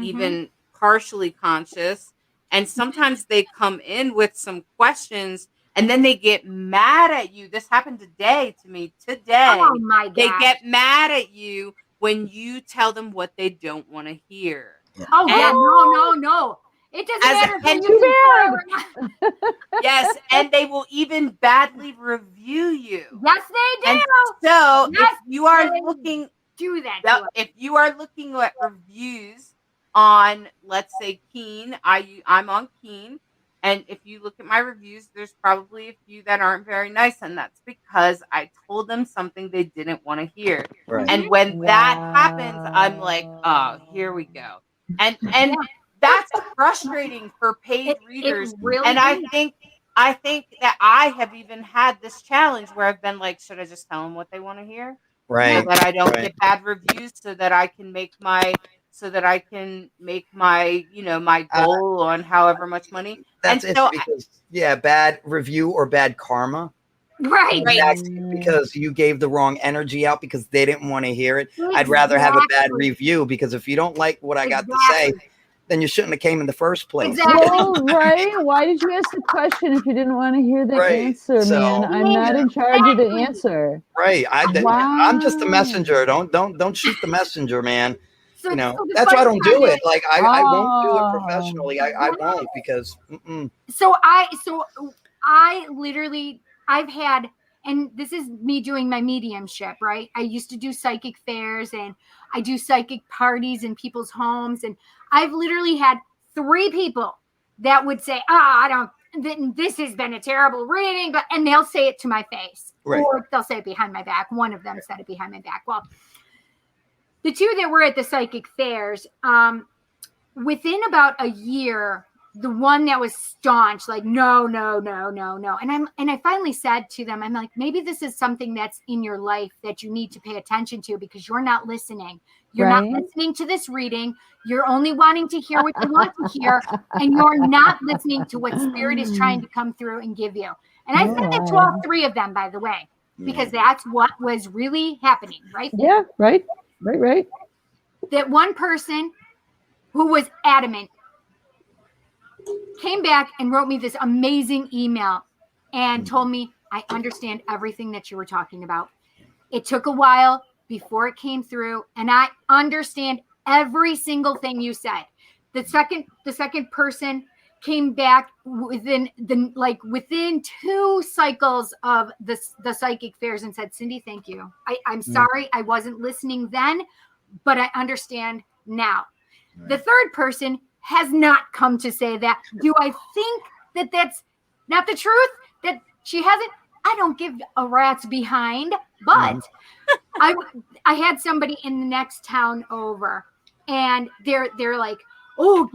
even partially conscious. And sometimes they come in with some questions and then they get mad at you. This happened today to me. Oh my God. They get mad at you when you tell them what they don't want to hear. Oh, and, no. It doesn't matter. Yes, and they will even badly review you. Yes, they do. And so if you are looking do that, if you are looking at reviews on, let's say, Keen, I'm on Keen, and if you look at my reviews, there's probably a few that aren't very nice, and that's because I told them something they didn't want to hear. Right. And when that happens, I'm like, oh, here we go. And that's frustrating for paid readers. Really and I think that I have even had this challenge where I've been like, should I just tell them what they want to hear? Right. So that I don't get bad reviews, so that I can make my my goal on however much money. That's because bad review or bad karma. Right. That's because you gave the wrong energy out because they didn't want to hear it. I'd rather have a bad review, because if you don't like what I got to say, then you shouldn't have came in the first place. Exactly. Well, right? Why did you ask the question if you didn't want to hear the answer, man? I'm not in charge of the answer. Right. I'm just a messenger. Don't shoot the messenger, man. So that's why I don't do it. Like I won't do it professionally. I won't, because. So I literally, I've had, and this is me doing my mediumship, right? I used to do psychic fairs and I do psychic parties in people's homes. And I've literally had 3 people that would say, this has been a terrible reading, and they'll say it to my face. Right. Or they'll say it behind my back. One of them said it behind my back. Well, the 2 that were at the psychic fairs, within about a year, the one that was staunch, like, no. And I finally said to them, I'm like, maybe this is something that's in your life that you need to pay attention to, because you're not listening. You're not listening to this reading. You're only wanting to hear what you want to hear. And you're not listening to what Spirit is trying to come through and give you. And I said that to all 3 of them, by the way, because that's what was really happening, right? Yeah, right. That one person who was adamant came back and wrote me this amazing email and told me, I understand everything that you were talking about. It took a while before it came through, and I understand every single thing you said. The second person came back within 2 cycles of the psychic fairs and said, Cindy, thank you. I'm sorry I wasn't listening then, but I understand now. Right. The third person has not come to say that. Do I think that that's not the truth? That she hasn't? I don't give a rat's behind, but I had somebody in the next town over, and they're like, oh,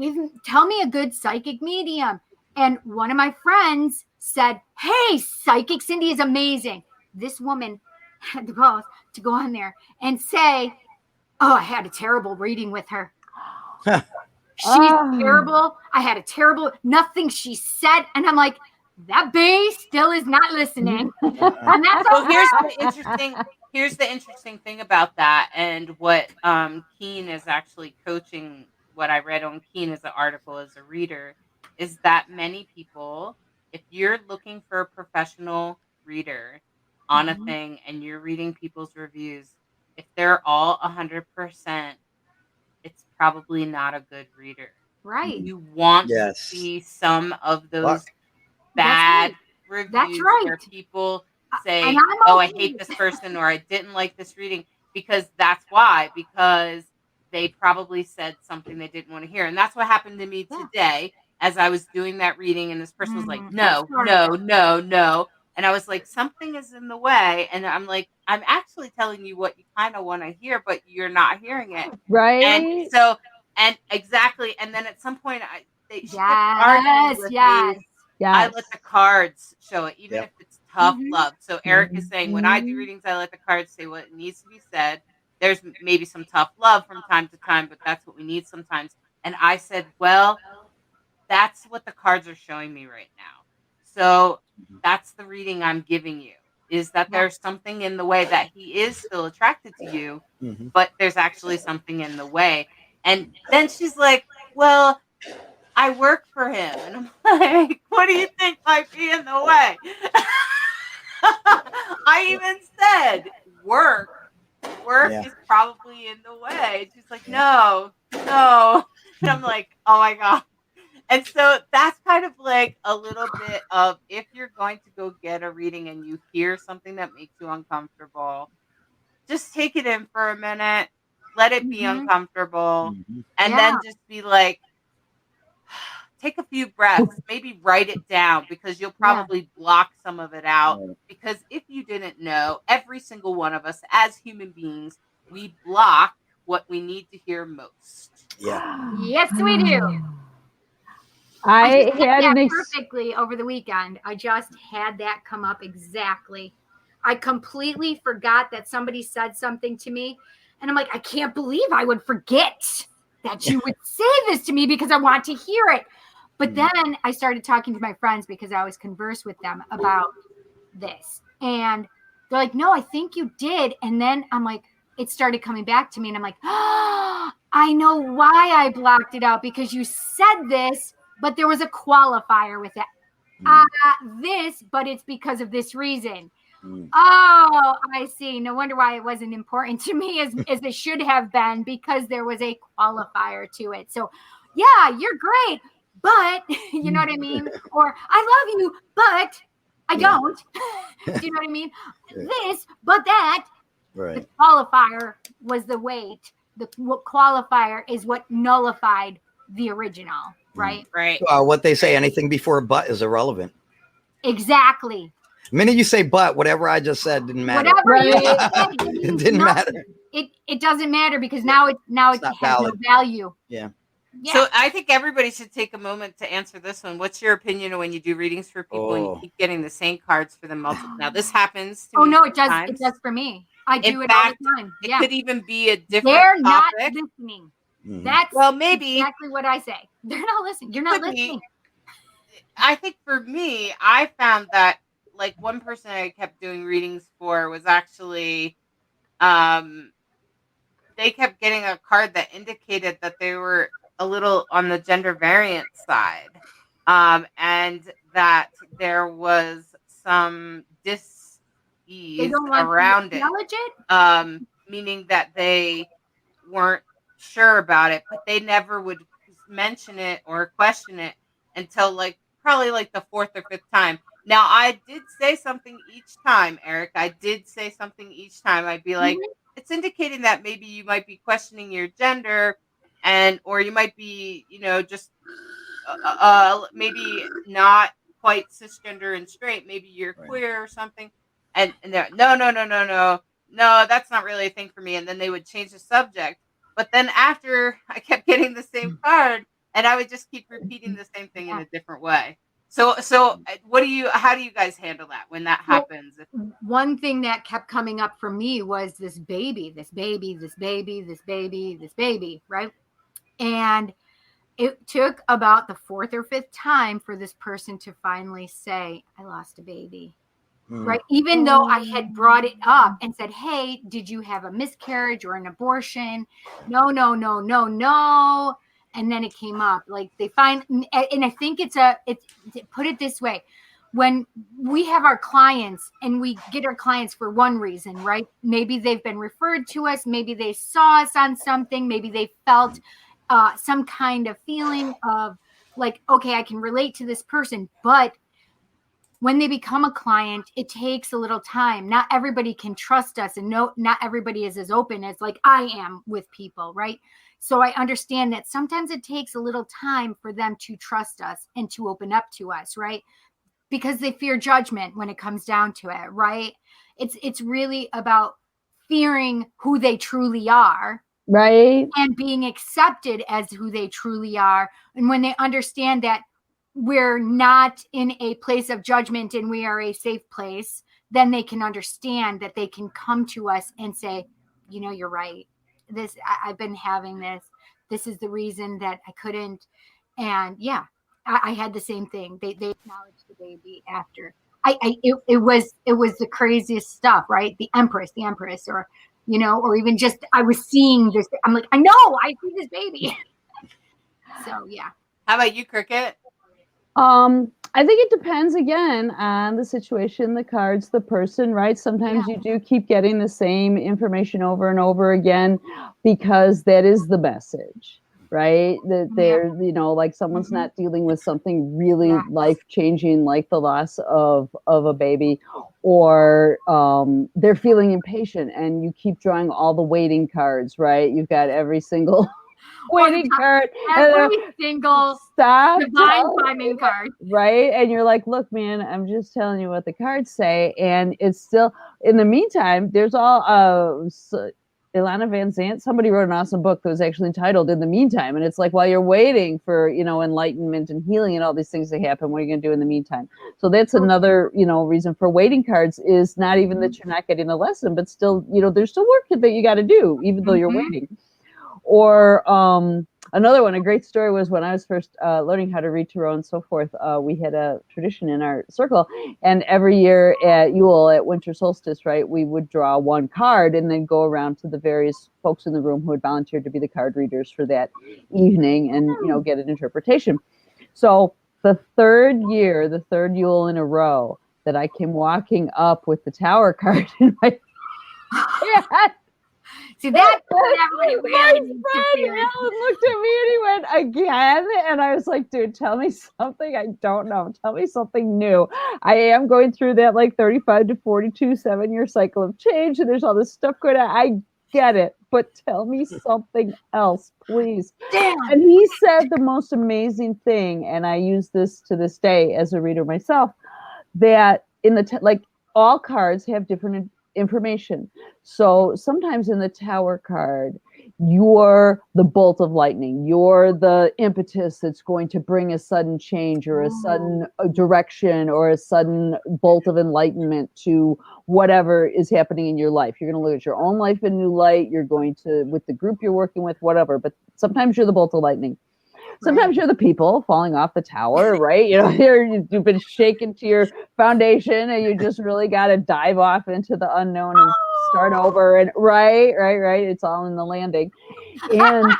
tell me a good psychic medium. And one of my friends said, hey, Psychic Cindy is amazing. This woman had the balls to go on there and say, oh, I had a terrible reading with her. She's terrible. I had a terrible, nothing she said. And I'm like, that bee still is not listening. And that's so here's the interesting thing about that, and what Keen is actually coaching. What I read on Keen as an article as a reader is that many people, if you're looking for a professional reader on a thing and you're reading people's reviews, if they're all 100%, it's probably not a good reader. Right. You want to see some of those bad reviews where people say, oh, I hate this person, or I didn't like this reading, because that's why, because they probably said something they didn't want to hear. And that's what happened to me today as I was doing that reading, and this person was like, no. And I was like, something is in the way. And I'm like, I'm actually telling you what you kind of want to hear, but you're not hearing it. Right. And so, and exactly. And then at some point, she argued with me. I let the cards show it, even if it's tough love. So Eric is saying, when I do readings, I let the cards say what needs to be said. There's maybe some tough love from time to time, but that's what we need sometimes. And I said, well, that's what the cards are showing me right now. So that's the reading I'm giving you, is that there's something in the way that he is still attracted to you, but there's actually something in the way. And then she's like, well, I work for him. And I'm like, what do you think might be in the way? I even said work is probably in the way. She's like, no. And I'm like, oh my God. And so that's kind of like a little bit of, if you're going to go get a reading and you hear something that makes you uncomfortable, just take it in for a minute, let it be uncomfortable, and then just be like, take a few breaths, maybe write it down, because you'll probably block some of it out. Because if you didn't know, every single one of us as human beings, we block what we need to hear most. Yeah. Yes, we do. I had that perfectly over the weekend. I just had that come up exactly. I completely forgot that somebody said something to me, and I'm like, I can't believe I would forget that you would say this to me, because I want to hear it. But then I started talking to my friends, because I always converse with them about this, and they're like, no, I think you did. And then I'm like, it started coming back to me, and I'm like, oh, I know why I blocked it out, because you said this, but there was a qualifier with it. This, but it's because of this reason. Oh, I see. No wonder why it wasn't important to me as it should have been, because there was a qualifier to it. So, yeah, you're great, but you know what I mean? Or I love you, but I don't. Do you know what I mean? This, but that. Right. The qualifier was the weight. The qualifier is what nullified the original, right? Right. What they say, anything before but is irrelevant. Exactly. The minute you say but, whatever I just said didn't matter. Whatever you said, it didn't matter. It doesn't matter, because now it has no value. Yeah. So I think everybody should take a moment to answer this one. What's your opinion when you do readings for people and you keep getting the same cards for them multiple? Now this happens to me. Oh no, it does. Sometimes. It does for me. I do In it fact, all the time. It could even be a different They're topic. not listening. That's maybe exactly what I say. They're not listening. You're not listening. I think for me, I found that like one person I kept doing readings for was actually, they kept getting a card that indicated that they were a little on the gender variant side, and that there was some dis-ease around it, meaning that they weren't sure about it, but they never would mention it or question it until probably the fourth or fifth time. Now, I did say something each time, Eric. I did say something each time. I'd be like, it's indicating that maybe you might be questioning your gender, or you might be, just maybe not quite cisgender and straight. Maybe you're queer or something. And they're, no, that's not really a thing for me. And then they would change the subject. But then after, I kept getting the same card, and I would just keep repeating the same thing in a different way. So how do you guys handle that when that happens? One thing that kept coming up for me was this baby, this baby, this baby, this baby, this baby, right? And it took about the fourth or fifth time for this person to finally say, I lost a baby. Right. Even though I had brought it up and said, hey, did you have a miscarriage or an abortion? No. And then it came up like they find, and I think it's put it this way. When we have our clients and we get our clients for one reason, right? Maybe they've been referred to us. Maybe they saw us on something. Maybe they felt some kind of feeling of like, okay, I can relate to this person. But when they become a client, it takes a little time. Not everybody can trust us, and not everybody is as open as like I am with people, right? So I understand that sometimes it takes a little time for them to trust us and to open up to us, right? Because they fear judgment when it comes down to it, right? It's really about fearing who they truly are, right? And being accepted as who they truly are. And when they understand that we're not in a place of judgment and we are a safe place, then they can understand that they can come to us and say, you know, you're right. I've been having this. This is the reason that I couldn't. And yeah, I had the same thing. They acknowledged the baby after. It was the craziest stuff, right? The Empress, or, you know, or even just, I was seeing this. I'm like, I know, I see this baby. So yeah. How about you, Cricket? I think it depends again on the situation, the cards, the person, right? Sometimes you do keep getting the same information over and over again because that is the message, right? That they're, you know, like someone's not dealing with something really life-changing like the loss of a baby, or they're feeling impatient and you keep drawing all the waiting cards, right? You've got every single waiting card, every single divine timing card, right? And you're like, look, man, I'm just telling you what the cards say. And it's still, in the meantime, there's all Ilana Van Zandt, somebody wrote an awesome book that was actually entitled In the Meantime. And it's like, while you're waiting for, you know, enlightenment and healing and all these things to happen, what are you going to do in the meantime? So that's another, you know, reason for waiting cards, is not even that you're not getting the lesson, but still, you know, there's still work that you got to do, even though you're waiting. Or another one, a great story, was when I was first learning how to read tarot and so forth. We had a tradition in our circle, and every year at Yule, at winter solstice, right, we would draw one card and then go around to the various folks in the room who had volunteered to be the card readers for that evening and, you know, get an interpretation. So the third Yule in a row that I came walking up with the Tower card in my hand. See, that's what everybody really needs to feel. Alan looked at me and he went, again? And I was like, dude, tell me something I don't know. Tell me something new. I am going through that like 35 to 42 7-year cycle of change, and there's all this stuff going on. I get it, but tell me something else, please. Damn. And he said the most amazing thing, and I use this to this day as a reader myself, that in the like all cards have different information. So sometimes in the Tower card, you're the bolt of lightning. You're the impetus that's going to bring a sudden change or a sudden direction or a sudden bolt of enlightenment to whatever is happening in your life. You're going to look at your own life in new light. You're going to, with the group you're working with, whatever. But sometimes you're the bolt of lightning. Sometimes you're the people falling off the tower, right? You know, you've been shaken to your foundation and you just really got to dive off into the unknown and start over. And right. It's all in the landing. And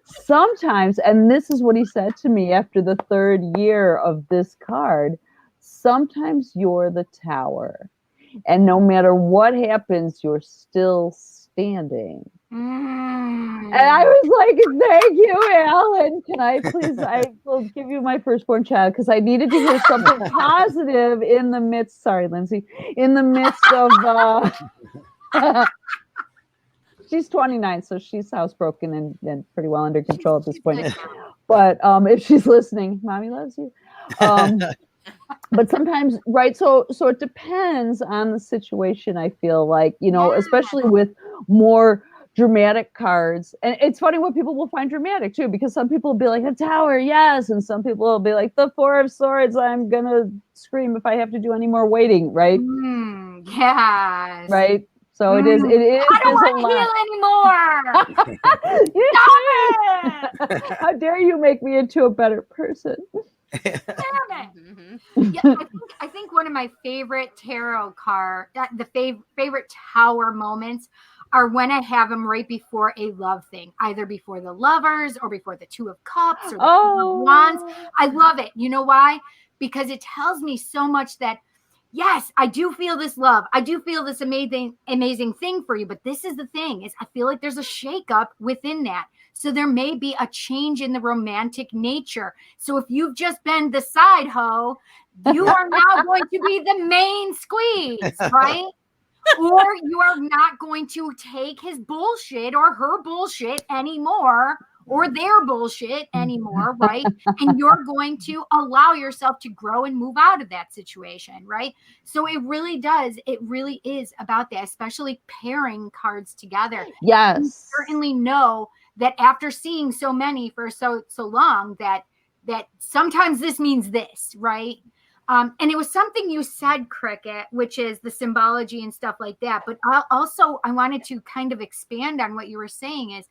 sometimes, and this is what he said to me after the third year of this card, sometimes you're the tower. And no matter what happens, you're still standing. And I was like, thank you, Alan. Can I please, I will give you my firstborn child, because I needed to hear something positive in the midst, sorry, Lindsay, in the midst of, she's 29, so she's housebroken and pretty well under control at this point. But if she's listening, mommy loves you. But sometimes, right, so it depends on the situation, I feel like, you know, especially with more dramatic cards. And it's funny what people will find dramatic too, because some people will be like, a tower, yes. And some people will be like, the Four of Swords, I'm going to scream if I have to do any more waiting, right? Yes. Right? So it is. I don't want to heal anymore. Stop it! How dare you make me into a better person? Yeah, I think one of my favorite tarot favorite tower moments are when I have them right before a love thing, either before the Lovers or before the Two of Cups or the Two of Wands. I love it. You know why? Because it tells me so much that, yes, I do feel this love. I do feel this amazing thing for you. But this is the thing, is I feel like there's a shakeup within that. So there may be a change in the romantic nature. So if you've just been the side hoe, you are now going to be the main squeeze, right? Or you are not going to take his bullshit or her bullshit anymore, or their bullshit anymore, right? And you're going to allow yourself to grow and move out of that situation, right? So it really does. It really is about that, especially pairing cards together. Yes. You certainly know that after seeing so many for so long that sometimes this means this, right? And it was something you said, Cricket, which is the symbology and stuff like that. But I wanted to kind of expand on what you were saying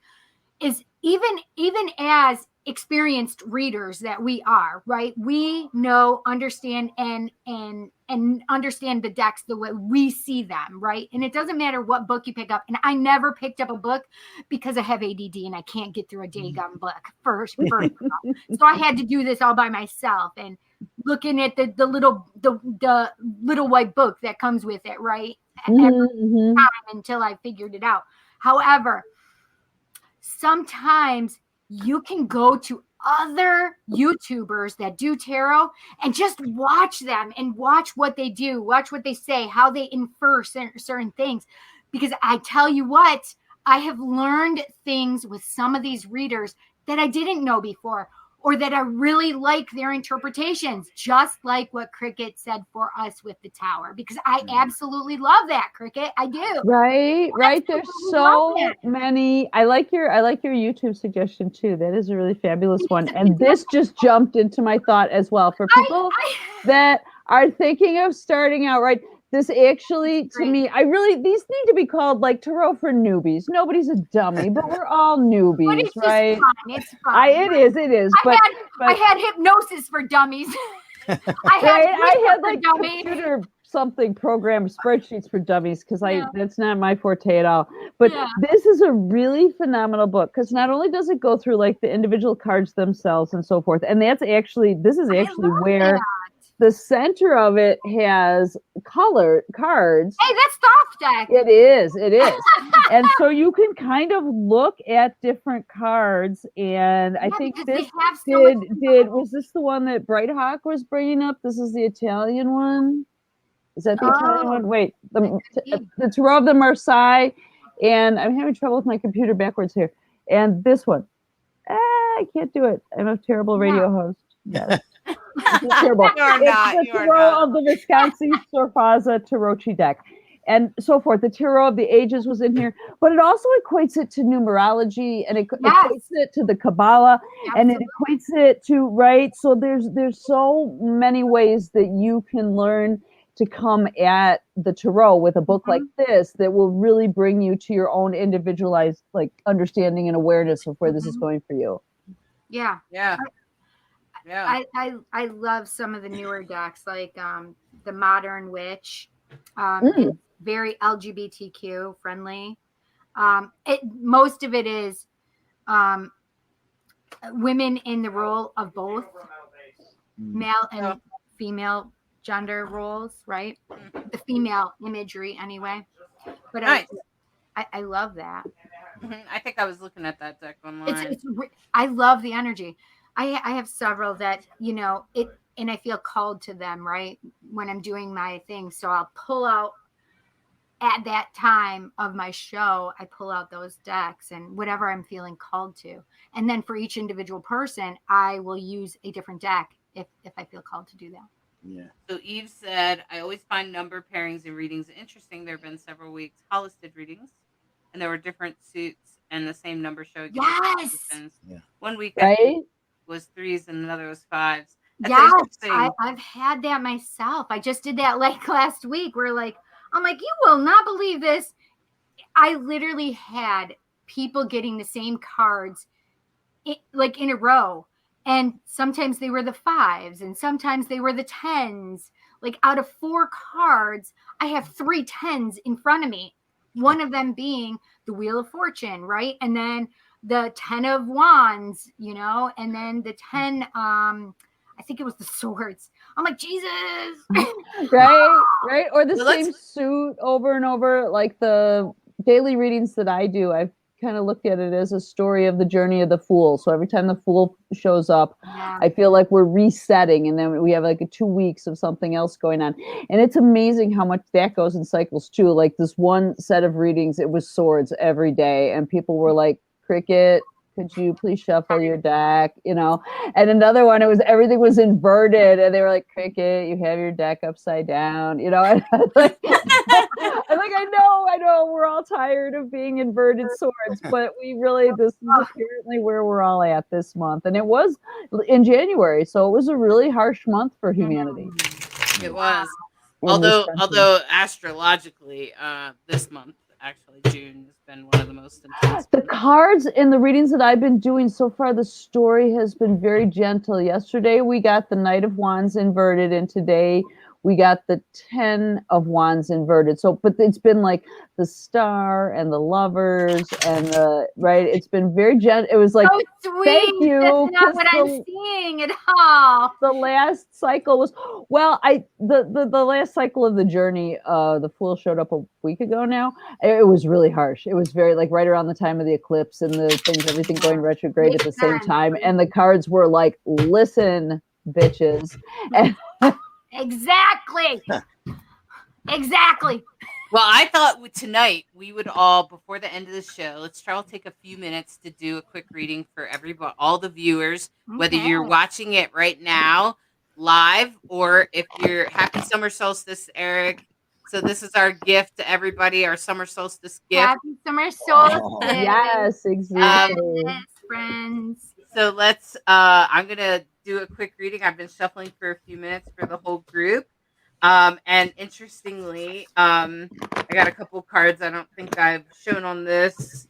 is even as experienced readers that we are, right? We know, understand, and understand the decks the way we see them, right? And it doesn't matter what book you pick up. And I never picked up a book because I have ADD and I can't get through a daggum book first. So I had to do this all by myself and looking at the little white book that comes with it, right? Every time until I figured it out. However, sometimes you can go to other YouTubers that do tarot and just watch them and watch what they do, watch what they say, how they infer certain things. Because I tell you what, I have learned things with some of these readers that I didn't know before, or that I really like their interpretations, just like what Cricket said for us with the tower, because I absolutely love that, Cricket. I do. Right. There's so many. I like your YouTube suggestion too. That is a really fabulous one. And this just jumped into my thought as well for people that are thinking of starting out, right? This actually, to me, these need to be called like tarot for newbies. Nobody's a dummy, but we're all newbies, right? It's fun. It is. I had hypnosis for dummies. I had like dummies. Computer something programmed spreadsheets for dummies because that's not my forte at all. But this is a really phenomenal book because not only does it go through like the individual cards themselves and so forth, and this is actually where the center of it has colored cards. Hey, that's soft deck. It is. And so you can kind of look at different cards. And I think this was this the one that Bright Hawk was bringing up? This is the Italian one. Is that the Italian one? Wait, the Tarot of the Marseille. And I'm having trouble with my computer backwards here. And this one. I can't do it. I'm a terrible radio host. Yes. It's terrible. You are not. The Tarot of the Visconti Sorfazza Tarocchi deck. And so forth. The Tarot of the Ages was in here, but it also equates it to numerology, and it equates it to the Kabbalah, and it equates it to, right? So there's so many ways that you can learn to come at the tarot with a book like this that will really bring you to your own individualized like understanding and awareness of where this is going for you. Yeah. I love some of the newer decks, like the Modern Witch. It's very LGBTQ friendly. Most of it is women in the role of both male and female gender roles, right? The female imagery anyway. But nice. I love that. I think I was looking at that deck online. I love the energy. I have several that, and I feel called to them, right? When I'm doing my thing. So I'll pull out at that time of my show, I pull out those decks and whatever I'm feeling called to. And then for each individual person, I will use a different deck if I feel called to do that. Yeah. So Eve said, I always find number pairings and readings interesting. There have been several weeks. Hollis did readings. and there were different suits and the same number showing. Yes. Yeah. 1 week I Right? think was 3s and another was 5s. That's Yes, interesting. I've had that myself. I just did that like last week. I'm like, you will not believe this. I literally had people getting the same cards like in a row. And sometimes they were the 5s and sometimes they were the 10s. Like out of 4 cards, I have 3 10s in front of me. One of them being the Wheel of Fortune, right? And then the 10 of Wands, and then the 10, I think it was the Swords. I'm like, Jesus. Right. Or the Well, same suit over and over. Like the daily readings that I do, I've kind of looked at it as a story of the journey of the Fool. So every time the Fool shows up, Yeah. I feel like we're resetting, and then we have like 2 weeks of something else going on. And it's amazing how much that goes in cycles too. Like this one set of readings, it was Swords every day, and people were like, Cricket, could you please shuffle your deck? And another one, it was everything was inverted, and they were like, Cricket, you have your deck upside down, And I'm like, I know, we're all tired of being inverted swords, but this is apparently where we're all at this month, and it was in January, so it was a really harsh month for humanity. It was, in although astrologically, this month. Actually, June has been one of the most intense. The cards in the readings that I've been doing so far, the story has been very gentle. Yesterday, we got the Knight of Wands inverted, and today we got the 10 of Wands inverted. So, but it's been like the Star and the Lovers and right? It's been very gentle. It was like, so sweet. Thank you. That's not what I'm seeing at all. The last cycle was, the last cycle of the journey, the Fool showed up a week ago now. It was really harsh. It was very like right around the time of the eclipse and the things, everything going retrograde at the same time. And the cards were like, listen, bitches. And Exactly. Well, I thought tonight we would all, before the end of the show, let's try to take a few minutes to do a quick reading for everybody, all the viewers, whether you're watching it right now live or if you're happy summer solstice, Eric. So this is our gift to everybody, our summer solstice gift. Happy summer solstice. Yes, exactly. Yes, friends. So let's, I'm going to do a quick reading. I've been shuffling for a few minutes for the whole group. And interestingly, I got a couple cards I don't think I've shown on this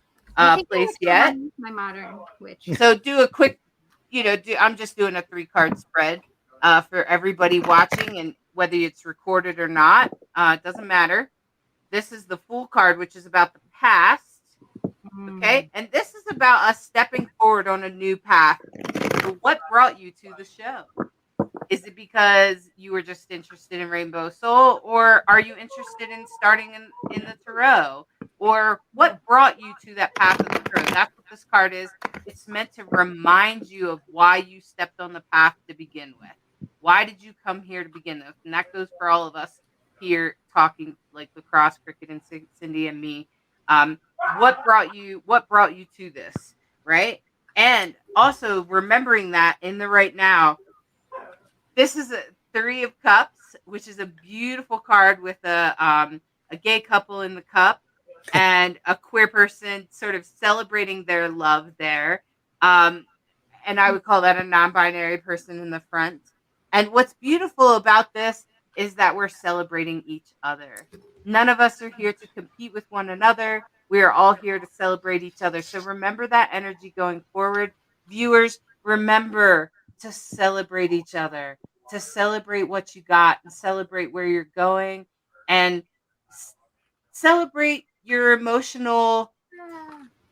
place yet. My modern witch. So do a quick, I'm just doing a 3-card spread for everybody watching, and whether it's recorded or not, it doesn't matter. This is the Fool card, which is about the past. Okay. And this is about us stepping forward on a new path. So what brought you to the show? Is it because you were just interested in Rainbow Soul, or are you interested in starting in the tarot? Or what brought you to that path of the tarot? That's what this card is. It's meant to remind you of why you stepped on the path to begin with. Why did you come here to begin with? And that goes for all of us here talking, like LeKross, Cricket, and Cindy and me. What brought you to this, right? And also remembering that in the right now, this is a 3 of Cups, which is a beautiful card with a gay couple in the cup and a queer person sort of celebrating their love there. And I would call that a non-binary person in the front. And what's beautiful about this is that we're celebrating each other. None of us are here to compete with one another. We are all here to celebrate each other. So remember that energy going forward. Viewers, remember to celebrate each other, to celebrate what you got and celebrate where you're going and celebrate your emotional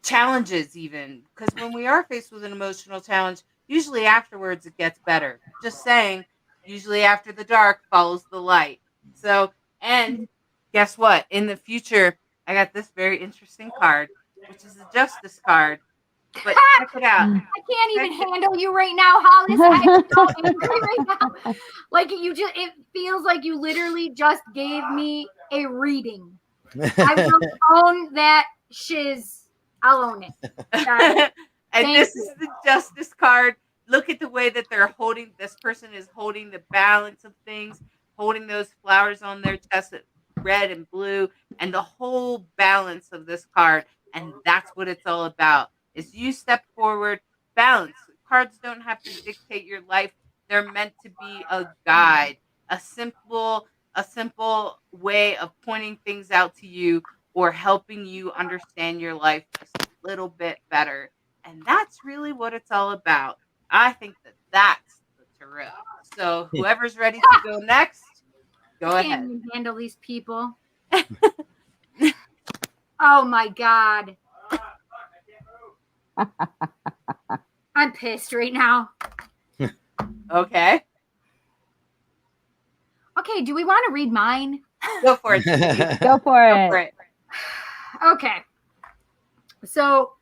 challenges even. Because when we are faced with an emotional challenge, usually afterwards it gets better. Just saying, usually after the dark follows the light. So, and guess what? In the future, I got this very interesting card, which is a Justice card. But check it out. I can't even handle you right now, Hollis. I'm so angry right now. Like it feels like you literally just gave me a reading. I will own that shiz. I'll own it. And this is the Justice card. Look at the way that they're holding. This person is holding the balance of things, holding those flowers on their chest, red and blue, and the whole balance of this card And that's what it's all about, is you step forward, balance. Cards don't have to dictate your life. They're meant to be a guide, a simple way of pointing things out to you or helping you understand your life just a little bit better. And that's really what it's all about. I think that's the tarot. So whoever's ready to go next, go I ahead. can't even handle these people. Oh my God. I'm pissed right now. Okay. Okay, do we want to read mine? Go for it. Cindy. Go for Go for it. it. Okay. So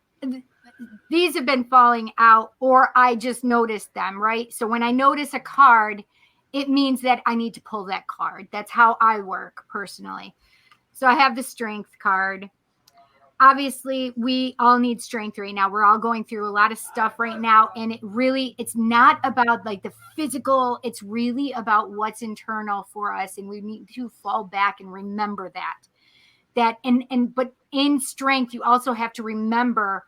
these have been falling out, or I just noticed them, right? So when I notice a card, it means that I need to pull that card. That's how I work personally. So I have the strength card. Obviously, we all need strength right now. We're all going through a lot of stuff right now. And it's not about like the physical. It's really about what's internal for us. And we need to fall back and remember that. But in strength, you also have to remember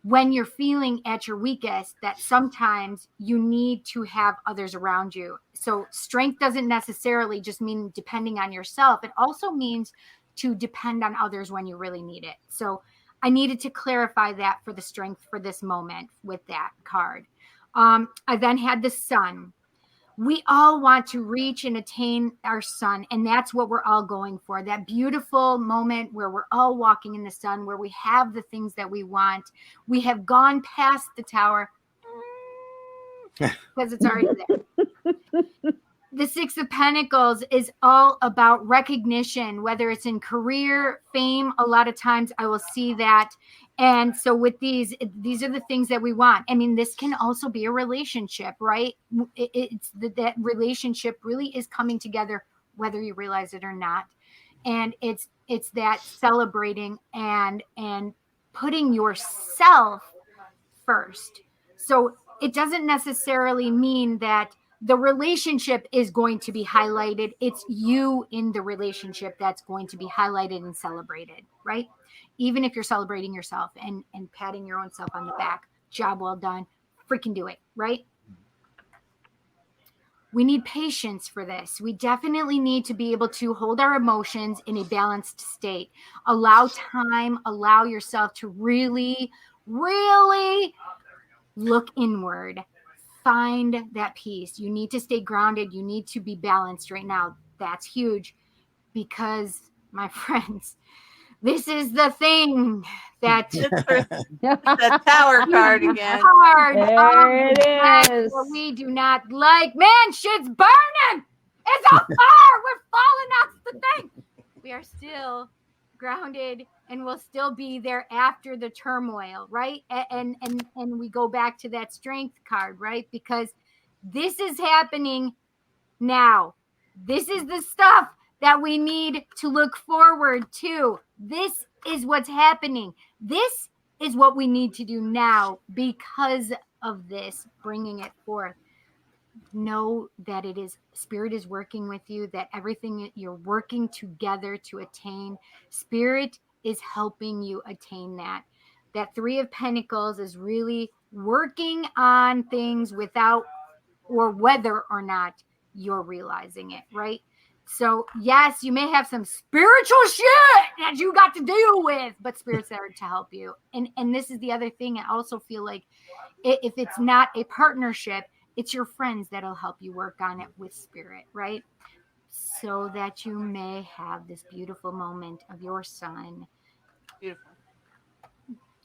when you're feeling at your weakest that sometimes you need to have others around you. So strength doesn't necessarily just mean depending on yourself. It also means to depend on others when you really need it. So I needed to clarify that for the strength for this moment with that card. I then had the sun. We all want to reach and attain our sun, and that's what we're all going for. That beautiful moment where we're all walking in the sun, where we have the things that we want. We have gone past the tower because it's already there. The Six of Pentacles is all about recognition, whether it's in career, fame. A lot of times I will see that. And so with these are the things that we want. I mean, this can also be a relationship, right? It's that relationship really is coming together, whether you realize it or not. And it's that celebrating and putting yourself first. So it doesn't necessarily mean that the relationship is going to be highlighted. It's you in the relationship that's going to be highlighted and celebrated, right? Even if you're celebrating yourself and patting your own self on the back, job well done, freaking do it, right? We need patience for this. We definitely need to be able to hold our emotions in a balanced state. Allow time, allow yourself to really, really look inward. Find that peace. You need to stay grounded. You need to be balanced right now. That's huge because, my friends, this is the thing that The tower card again. There it is. We do not like. Man, shit's burning. It's on fire. We're falling off the thing. We are still grounded and we'll still be there after the turmoil, right? And we go back to that strength card, right? Because this is happening now. This is the stuff that we need to look forward to. This is what's happening. This is what we need to do now because of this, bringing it forth. Know that it is Spirit is working with you, that everything you're working together to attain, Spirit is helping you attain that. That Three of Pentacles is really working on things without or whether or not you're realizing it, right? So yes, you may have some spiritual shit that you got to deal with, but Spirit's there to help you. And this is the other thing. I also feel like if it's not a partnership, it's your friends that'll help you work on it with Spirit, right? So that you may have this beautiful moment of your sun. Beautiful.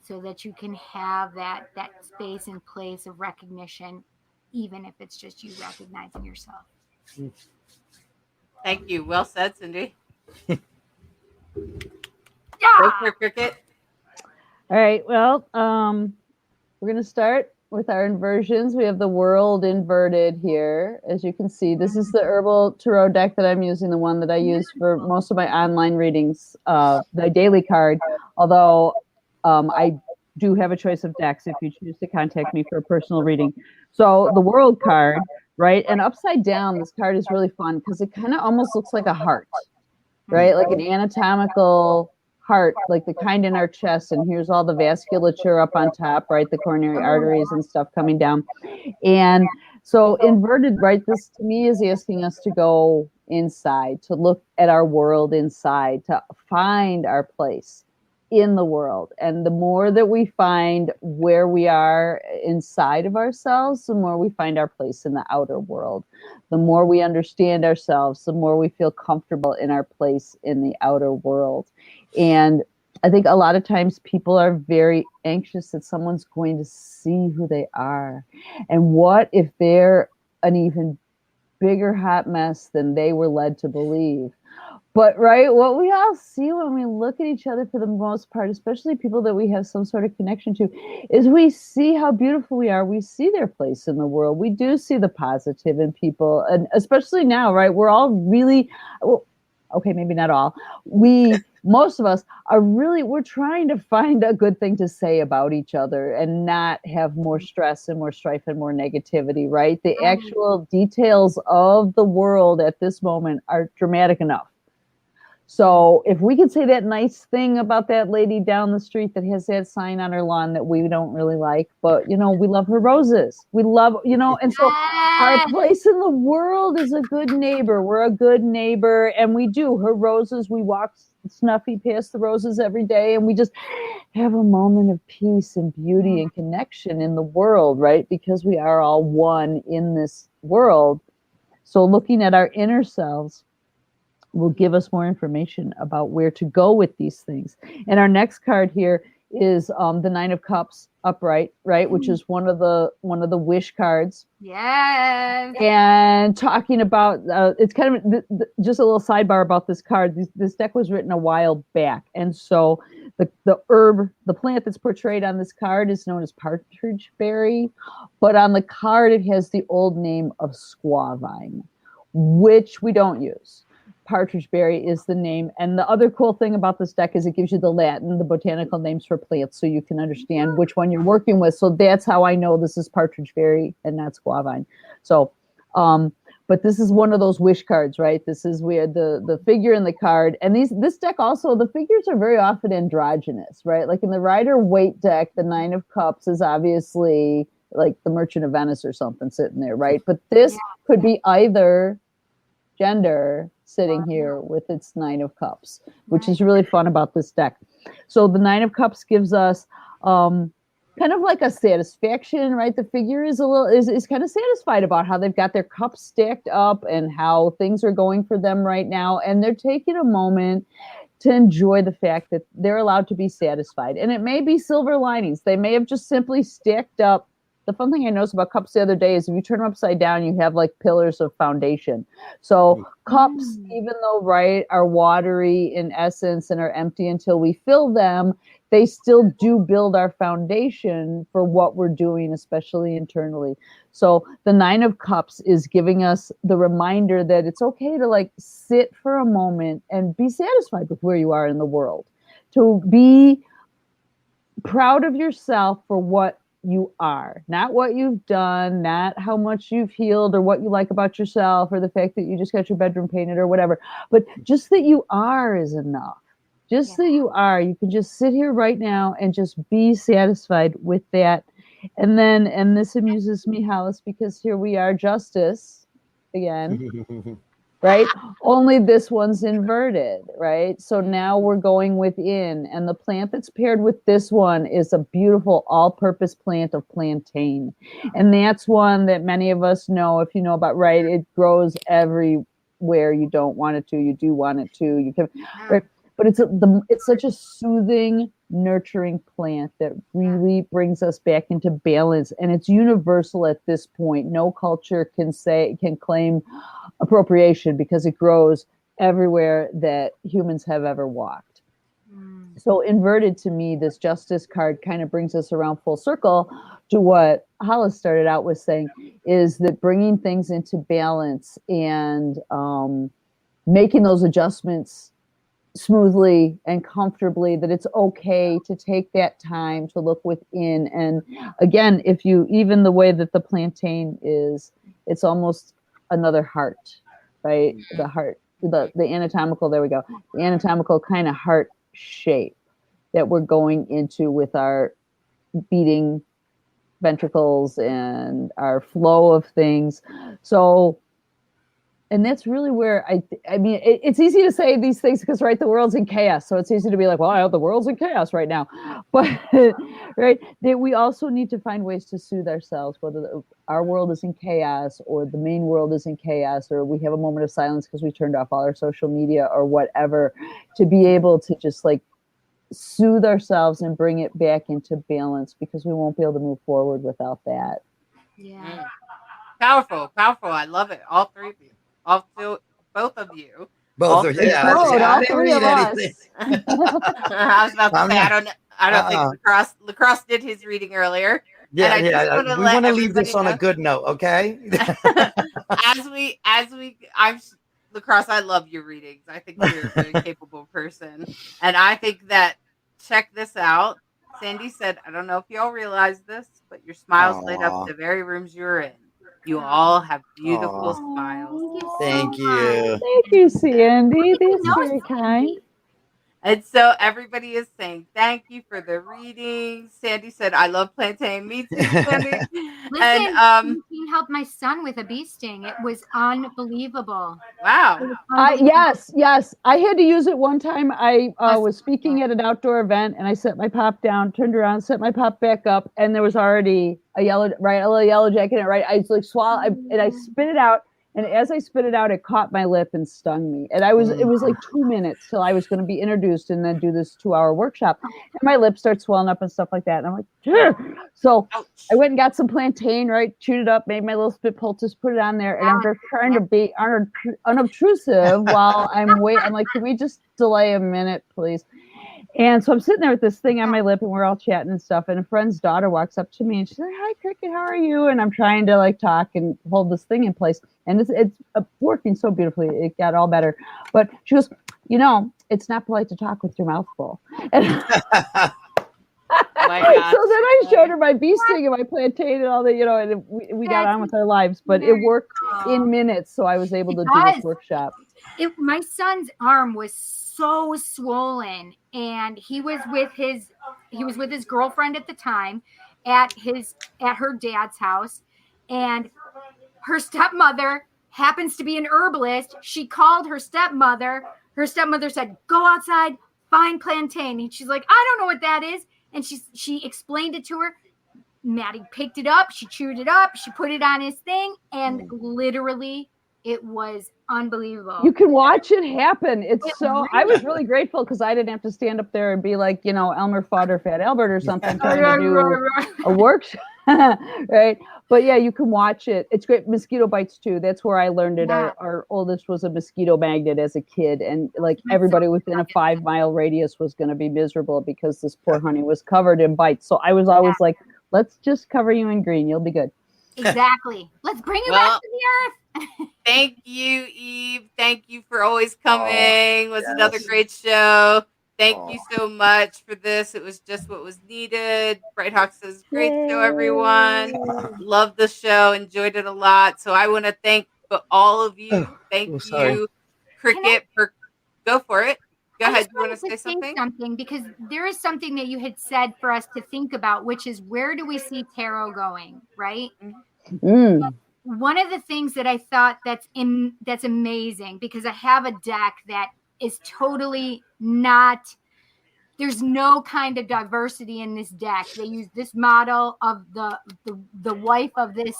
So that you can have that space and place of recognition, even if it's just you recognizing yourself. Thank you. Well said, Cindy. Yeah. Go for Cricket. All right. Well, we're going to start with our inversions. We have the world inverted here. As you can see, this is the herbal tarot deck that I'm using, the one that I use for most of my online readings, the daily card. Although I do have a choice of decks if you choose to contact me for a personal reading. So the world card, right? And upside down, this card is really fun because it kind of almost looks like a heart, right? Like an anatomical heart, like the kind in our chest, and here's all the vasculature up on top, right? The coronary arteries and stuff coming down. And so inverted, right? This to me is asking us to go inside, to look at our world inside, to find our place in the world. And the more that we find where we are inside of ourselves, the more we find our place in the outer world. The more we understand ourselves, the more we feel comfortable in our place in the outer world. And I think a lot of times people are very anxious that someone's going to see who they are. And what if they're an even bigger hot mess than they were led to believe? But right, what we all see when we look at each other for the most part, especially people that we have some sort of connection to, is we see how beautiful we are. We see their place in the world. We do see the positive in people. And especially now, right, we're all really, well, okay, maybe not all. Most of us are really, we're trying to find a good thing to say about each other and not have more stress and more strife and more negativity, right? The actual details of the world at this moment are dramatic enough. So if we could say that nice thing about that lady down the street that has that sign on her lawn that we don't really like, but, you know, we love her roses. We love, you know, and so our place in the world is a good neighbor. We're a good neighbor, and we do. Her roses, we walk snuffy past the roses every day, and we just have a moment of peace and beauty and connection in the world, right? Because we are all one in this world. So looking at our inner selves will give us more information about where to go with these things. And our next card here is the Nine of Cups upright, right, which is one of the wish cards. Yes. And talking about it's kind of just a little sidebar about this card. This deck was written a while back, and so the plant that's portrayed on this card is known as partridge berry, but on the card it has the old name of squaw vine, which we don't use. Partridge berry is the name. And the other cool thing about this deck is it gives you the Latin, the botanical names for plants, so you can understand which one you're working with. So that's how I know this is partridge berry and not squaw vine. So, but this is one of those wish cards, right? This is where the figure in the card, and this deck also, the figures are very often androgynous, right? Like in the Rider-Waite deck, the Nine of Cups is obviously like the Merchant of Venice or something sitting there, right? But this could be either gender sitting here with its Nine of Cups, which is really fun about this deck. So the Nine of Cups gives us kind of like a satisfaction, right? The figure is is kind of satisfied about how they've got their cups stacked up and how things are going for them right now. And they're taking a moment to enjoy the fact that they're allowed to be satisfied. And it may be silver linings. They may have just simply stacked up. The fun thing I noticed about cups the other day is if you turn them upside down, you have like pillars of foundation. So cups, even though, right, are watery in essence and are empty until we fill them, they still do build our foundation for what we're doing, especially internally. So the Nine of Cups is giving us the reminder that it's okay to like sit for a moment and be satisfied with where you are in the world, to be proud of yourself for what you are, not what you've done, not how much you've healed or what you like about yourself or the fact that you just got your bedroom painted or whatever, but just that you are is enough. Just that you are. You can just sit here right now and just be satisfied with that. And then, and this amuses me, Hollis, because here we are, Justice again. Right? Only this one's inverted, right? So now we're going within, and the plant that's paired with this one is a beautiful all-purpose plant of plantain. And that's one that many of us know, if you know about, right? It grows everywhere you don't want it to, you do want it to. You can, right? But it's such a soothing, nurturing plant that really brings us back into balance, and it's universal at this point. No culture can claim appropriation because it grows everywhere that humans have ever walked. So inverted, to me, this Justice card kind of brings us around full circle to what Hollis started out with saying, is that bringing things into balance and making those adjustments smoothly and comfortably, that it's okay to take that time to look within. And again, if you, even the way that the plantain is, it's almost another heart, right? The heart, the anatomical, there we go. The anatomical kind of heart shape that we're going into with our beating ventricles and our flow of things. So, and that's really where I mean, it's easy to say these things because, right, the world's in chaos. So it's easy to be like, well, the world's in chaos right now. But, right, that we also need to find ways to soothe ourselves, whether our world is in chaos or the main world is in chaos, or we have a moment of silence because we turned off all our social media or whatever, to be able to just like soothe ourselves and bring it back into balance, because we won't be able to move forward without that. Yeah. Powerful. I love it. All three of you. Both of you. Both of you. Yeah, all I didn't three read of us. anything. I was about to say, I don't think LeKross did his reading earlier. Yeah, and I just we want to leave this on a good note, okay? LeKross, I love your readings. I think you're a very capable person. And I think that, check this out. Sandy said, I don't know if y'all realize this, but your smiles lit up the very rooms you're in. You all have beautiful smiles. Thank you. Thank you, Sandy. That's very kind. And so everybody is saying thank you for the reading. Sandy said, I love plantain. Me too, Sandy. Listen, and you helped my son with a bee sting. It was unbelievable. Wow. Yes. I had to use it one time. I was speaking at an outdoor event, and I set my pop down, turned around, set my pop back up, and there was already a little yellow jacket in it, right? I like swallow, and I spit it out. And as I spit it out, it caught my lip and stung me. And it was like 2 minutes till I was going to be introduced and then do this 2-hour workshop. And my lip starts swelling up and stuff like that. And I'm like, Ugh. So I went and got some plantain, right? Chewed it up, made my little spit poultice, put it on there. And I'm just trying to be unobtrusive while I'm waiting. I'm like, can we just delay a minute, please? And so I'm sitting there with this thing on my lip, and we're all chatting and stuff. And a friend's daughter walks up to me, and she's like, "Hi, Cricket, how are you?" And I'm trying to like talk and hold this thing in place, and it's working so beautifully. It got all better. But she goes, it's not polite to talk with your mouth full. And oh my God. So then I showed her my bee sting and my plantain and all that, and we got on with our lives. But it worked in minutes, so I was able to do this workshop. My son's arm was so swollen, and he was with his girlfriend at the time at her dad's house, and her stepmother happens to be an herbalist. She called her stepmother. Her stepmother said, "Go outside, find plantain." And she's like, "I don't know what that is." And she explained it to her. Maddie picked it up, she chewed it up, she put it on his thing, and literally it was unbelievable. You can watch it happen. I was really grateful because I didn't have to stand up there and be like, Elmer Fudd or Fat Albert or something trying to do a workshop, right? But yeah, you can watch it. It's great. Mosquito bites too. That's where I learned it. Yeah. Our oldest was a mosquito magnet as a kid, and like everybody within a 5-mile radius was going to be miserable because this poor honey was covered in bites. So I was always like, let's just cover you in green. You'll be good. Exactly. Let's bring you back to the earth. Thank you, Eve. Thank you for always coming. It was another great show. Thank you so much for this. It was just what was needed. Bright Hawk says, great show, everyone. Love the show. Enjoyed it a lot. So I want to thank all of you. Thank you, Cricket, for go for it. Go ahead. You want to say something? Because there is something that you had said for us to think about, which is, where do we see tarot going, right? One of the things that I thought that's amazing, because I have a deck that is totally not, there's no kind of diversity in this deck. They use this model of the wife of this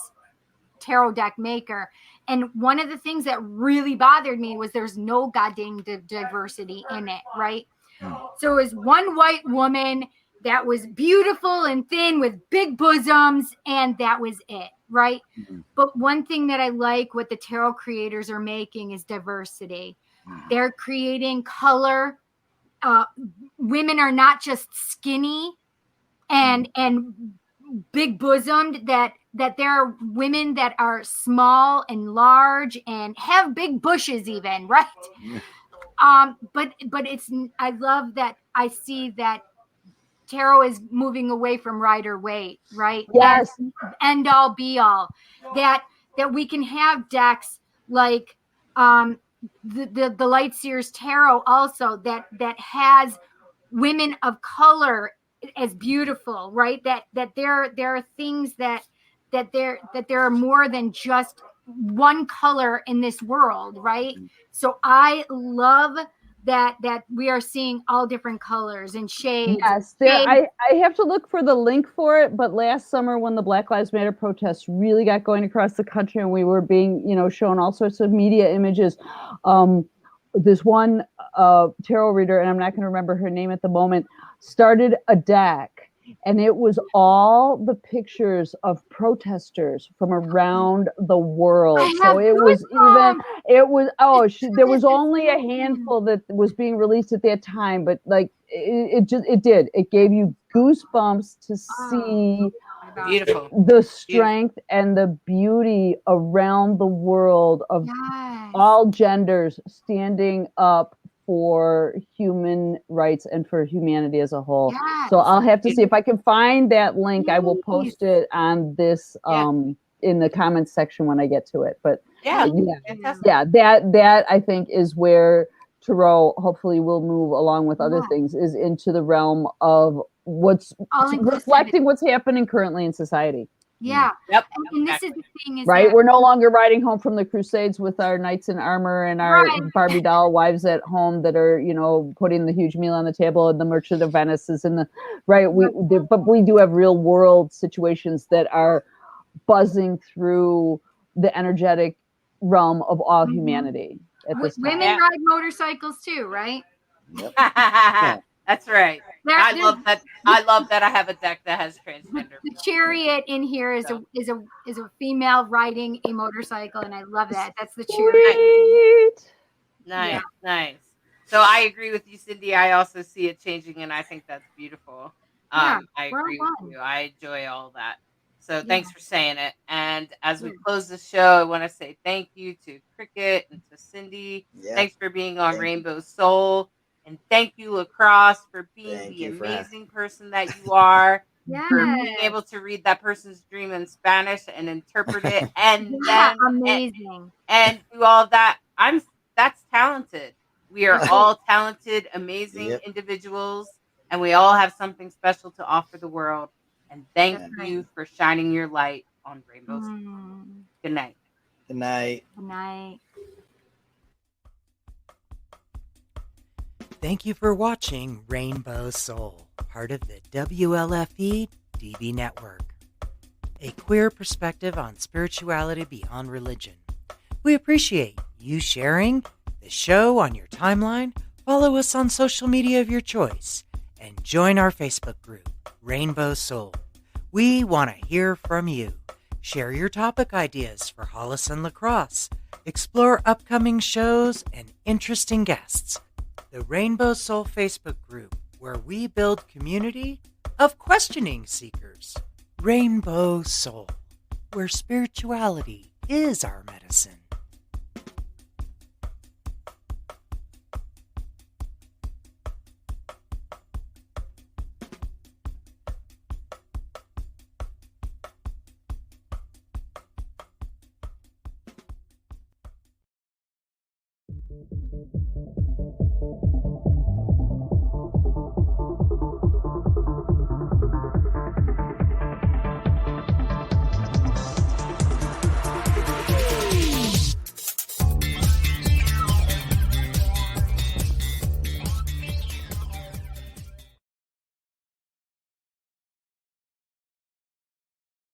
tarot deck maker. And one of the things that really bothered me was there's no goddamn diversity in it, right? So it was one white woman that was beautiful and thin with big bosoms, and that was it, right? But one thing that I like what the tarot creators are making is diversity. They're creating color. Women are not just skinny and big bosomed, that there are women that are small and large and have big bushes even, right? But it's, I love that I see that tarot is moving away from rider weight, right? Yes. End all be all. That we can have decks like the Light Seers Tarot also that has women of color as beautiful, right? That there are things that there are more than just one color in this world, right? So I love that we are seeing all different colors and shades. Yes, I have to look for the link for it, but last summer when the Black Lives Matter protests really got going across the country and we were being, shown all sorts of media images, this one tarot reader, and I'm not going to remember her name at the moment, started a deck. And it was all the pictures of protesters from around the world. So it was there was only a handful that was being released at that time, but like it gave you goosebumps to see Beautiful. the strength and the beauty around the world of all genders standing up for human rights and for humanity as a whole. Yes. So I'll have to see if I can find that link. I will post it on this in the comments section when I get to it. But that I think is where tarot hopefully will move along with other things, is into the realm of what's reflecting what's happening currently in society. Yeah. Yep. And this is the thing is right. We're no longer riding home from the Crusades with our knights in armor and our Barbie doll wives at home that are, putting the huge meal on the table, and the Merchant of Venice is in the right. But we do have real world situations that are buzzing through the energetic realm of all humanity at this time. Women ride motorcycles too, right? Yep. That's right. I love that. I love that I have a deck that has transgender. The chariot in here is a female riding a motorcycle, and I love that. That's the chariot. Nice. So I agree with you, Cindy. I also see it changing, and I think that's beautiful. I agree with you. I enjoy all that. So thanks for saying it. And as we close the show, I want to say thank you to Cricket and to Cindy. Yeah. Thanks for being on Rainbow Soul. And thank you, LeKross, for being the amazing person that you are. For being able to read that person's dream in Spanish and interpret it, and then amazing and do all of that. That's talented. We are all talented, amazing individuals, and we all have something special to offer the world. And thank you for shining your light on Rainbow Soul. Good night. Good night. Good night. Thank you for watching Rainbow Soul, part of the WLFE DB Network, a queer perspective on spirituality beyond religion. We appreciate you sharing the show on your timeline, follow us on social media of your choice, and join our Facebook group, Rainbow Soul. We want to hear from you. Share your topic ideas for Hollis and LeKross, explore upcoming shows and interesting guests. The Rainbow Soul Facebook group, where we build community of questioning seekers. Rainbow Soul, where spirituality is our medicine.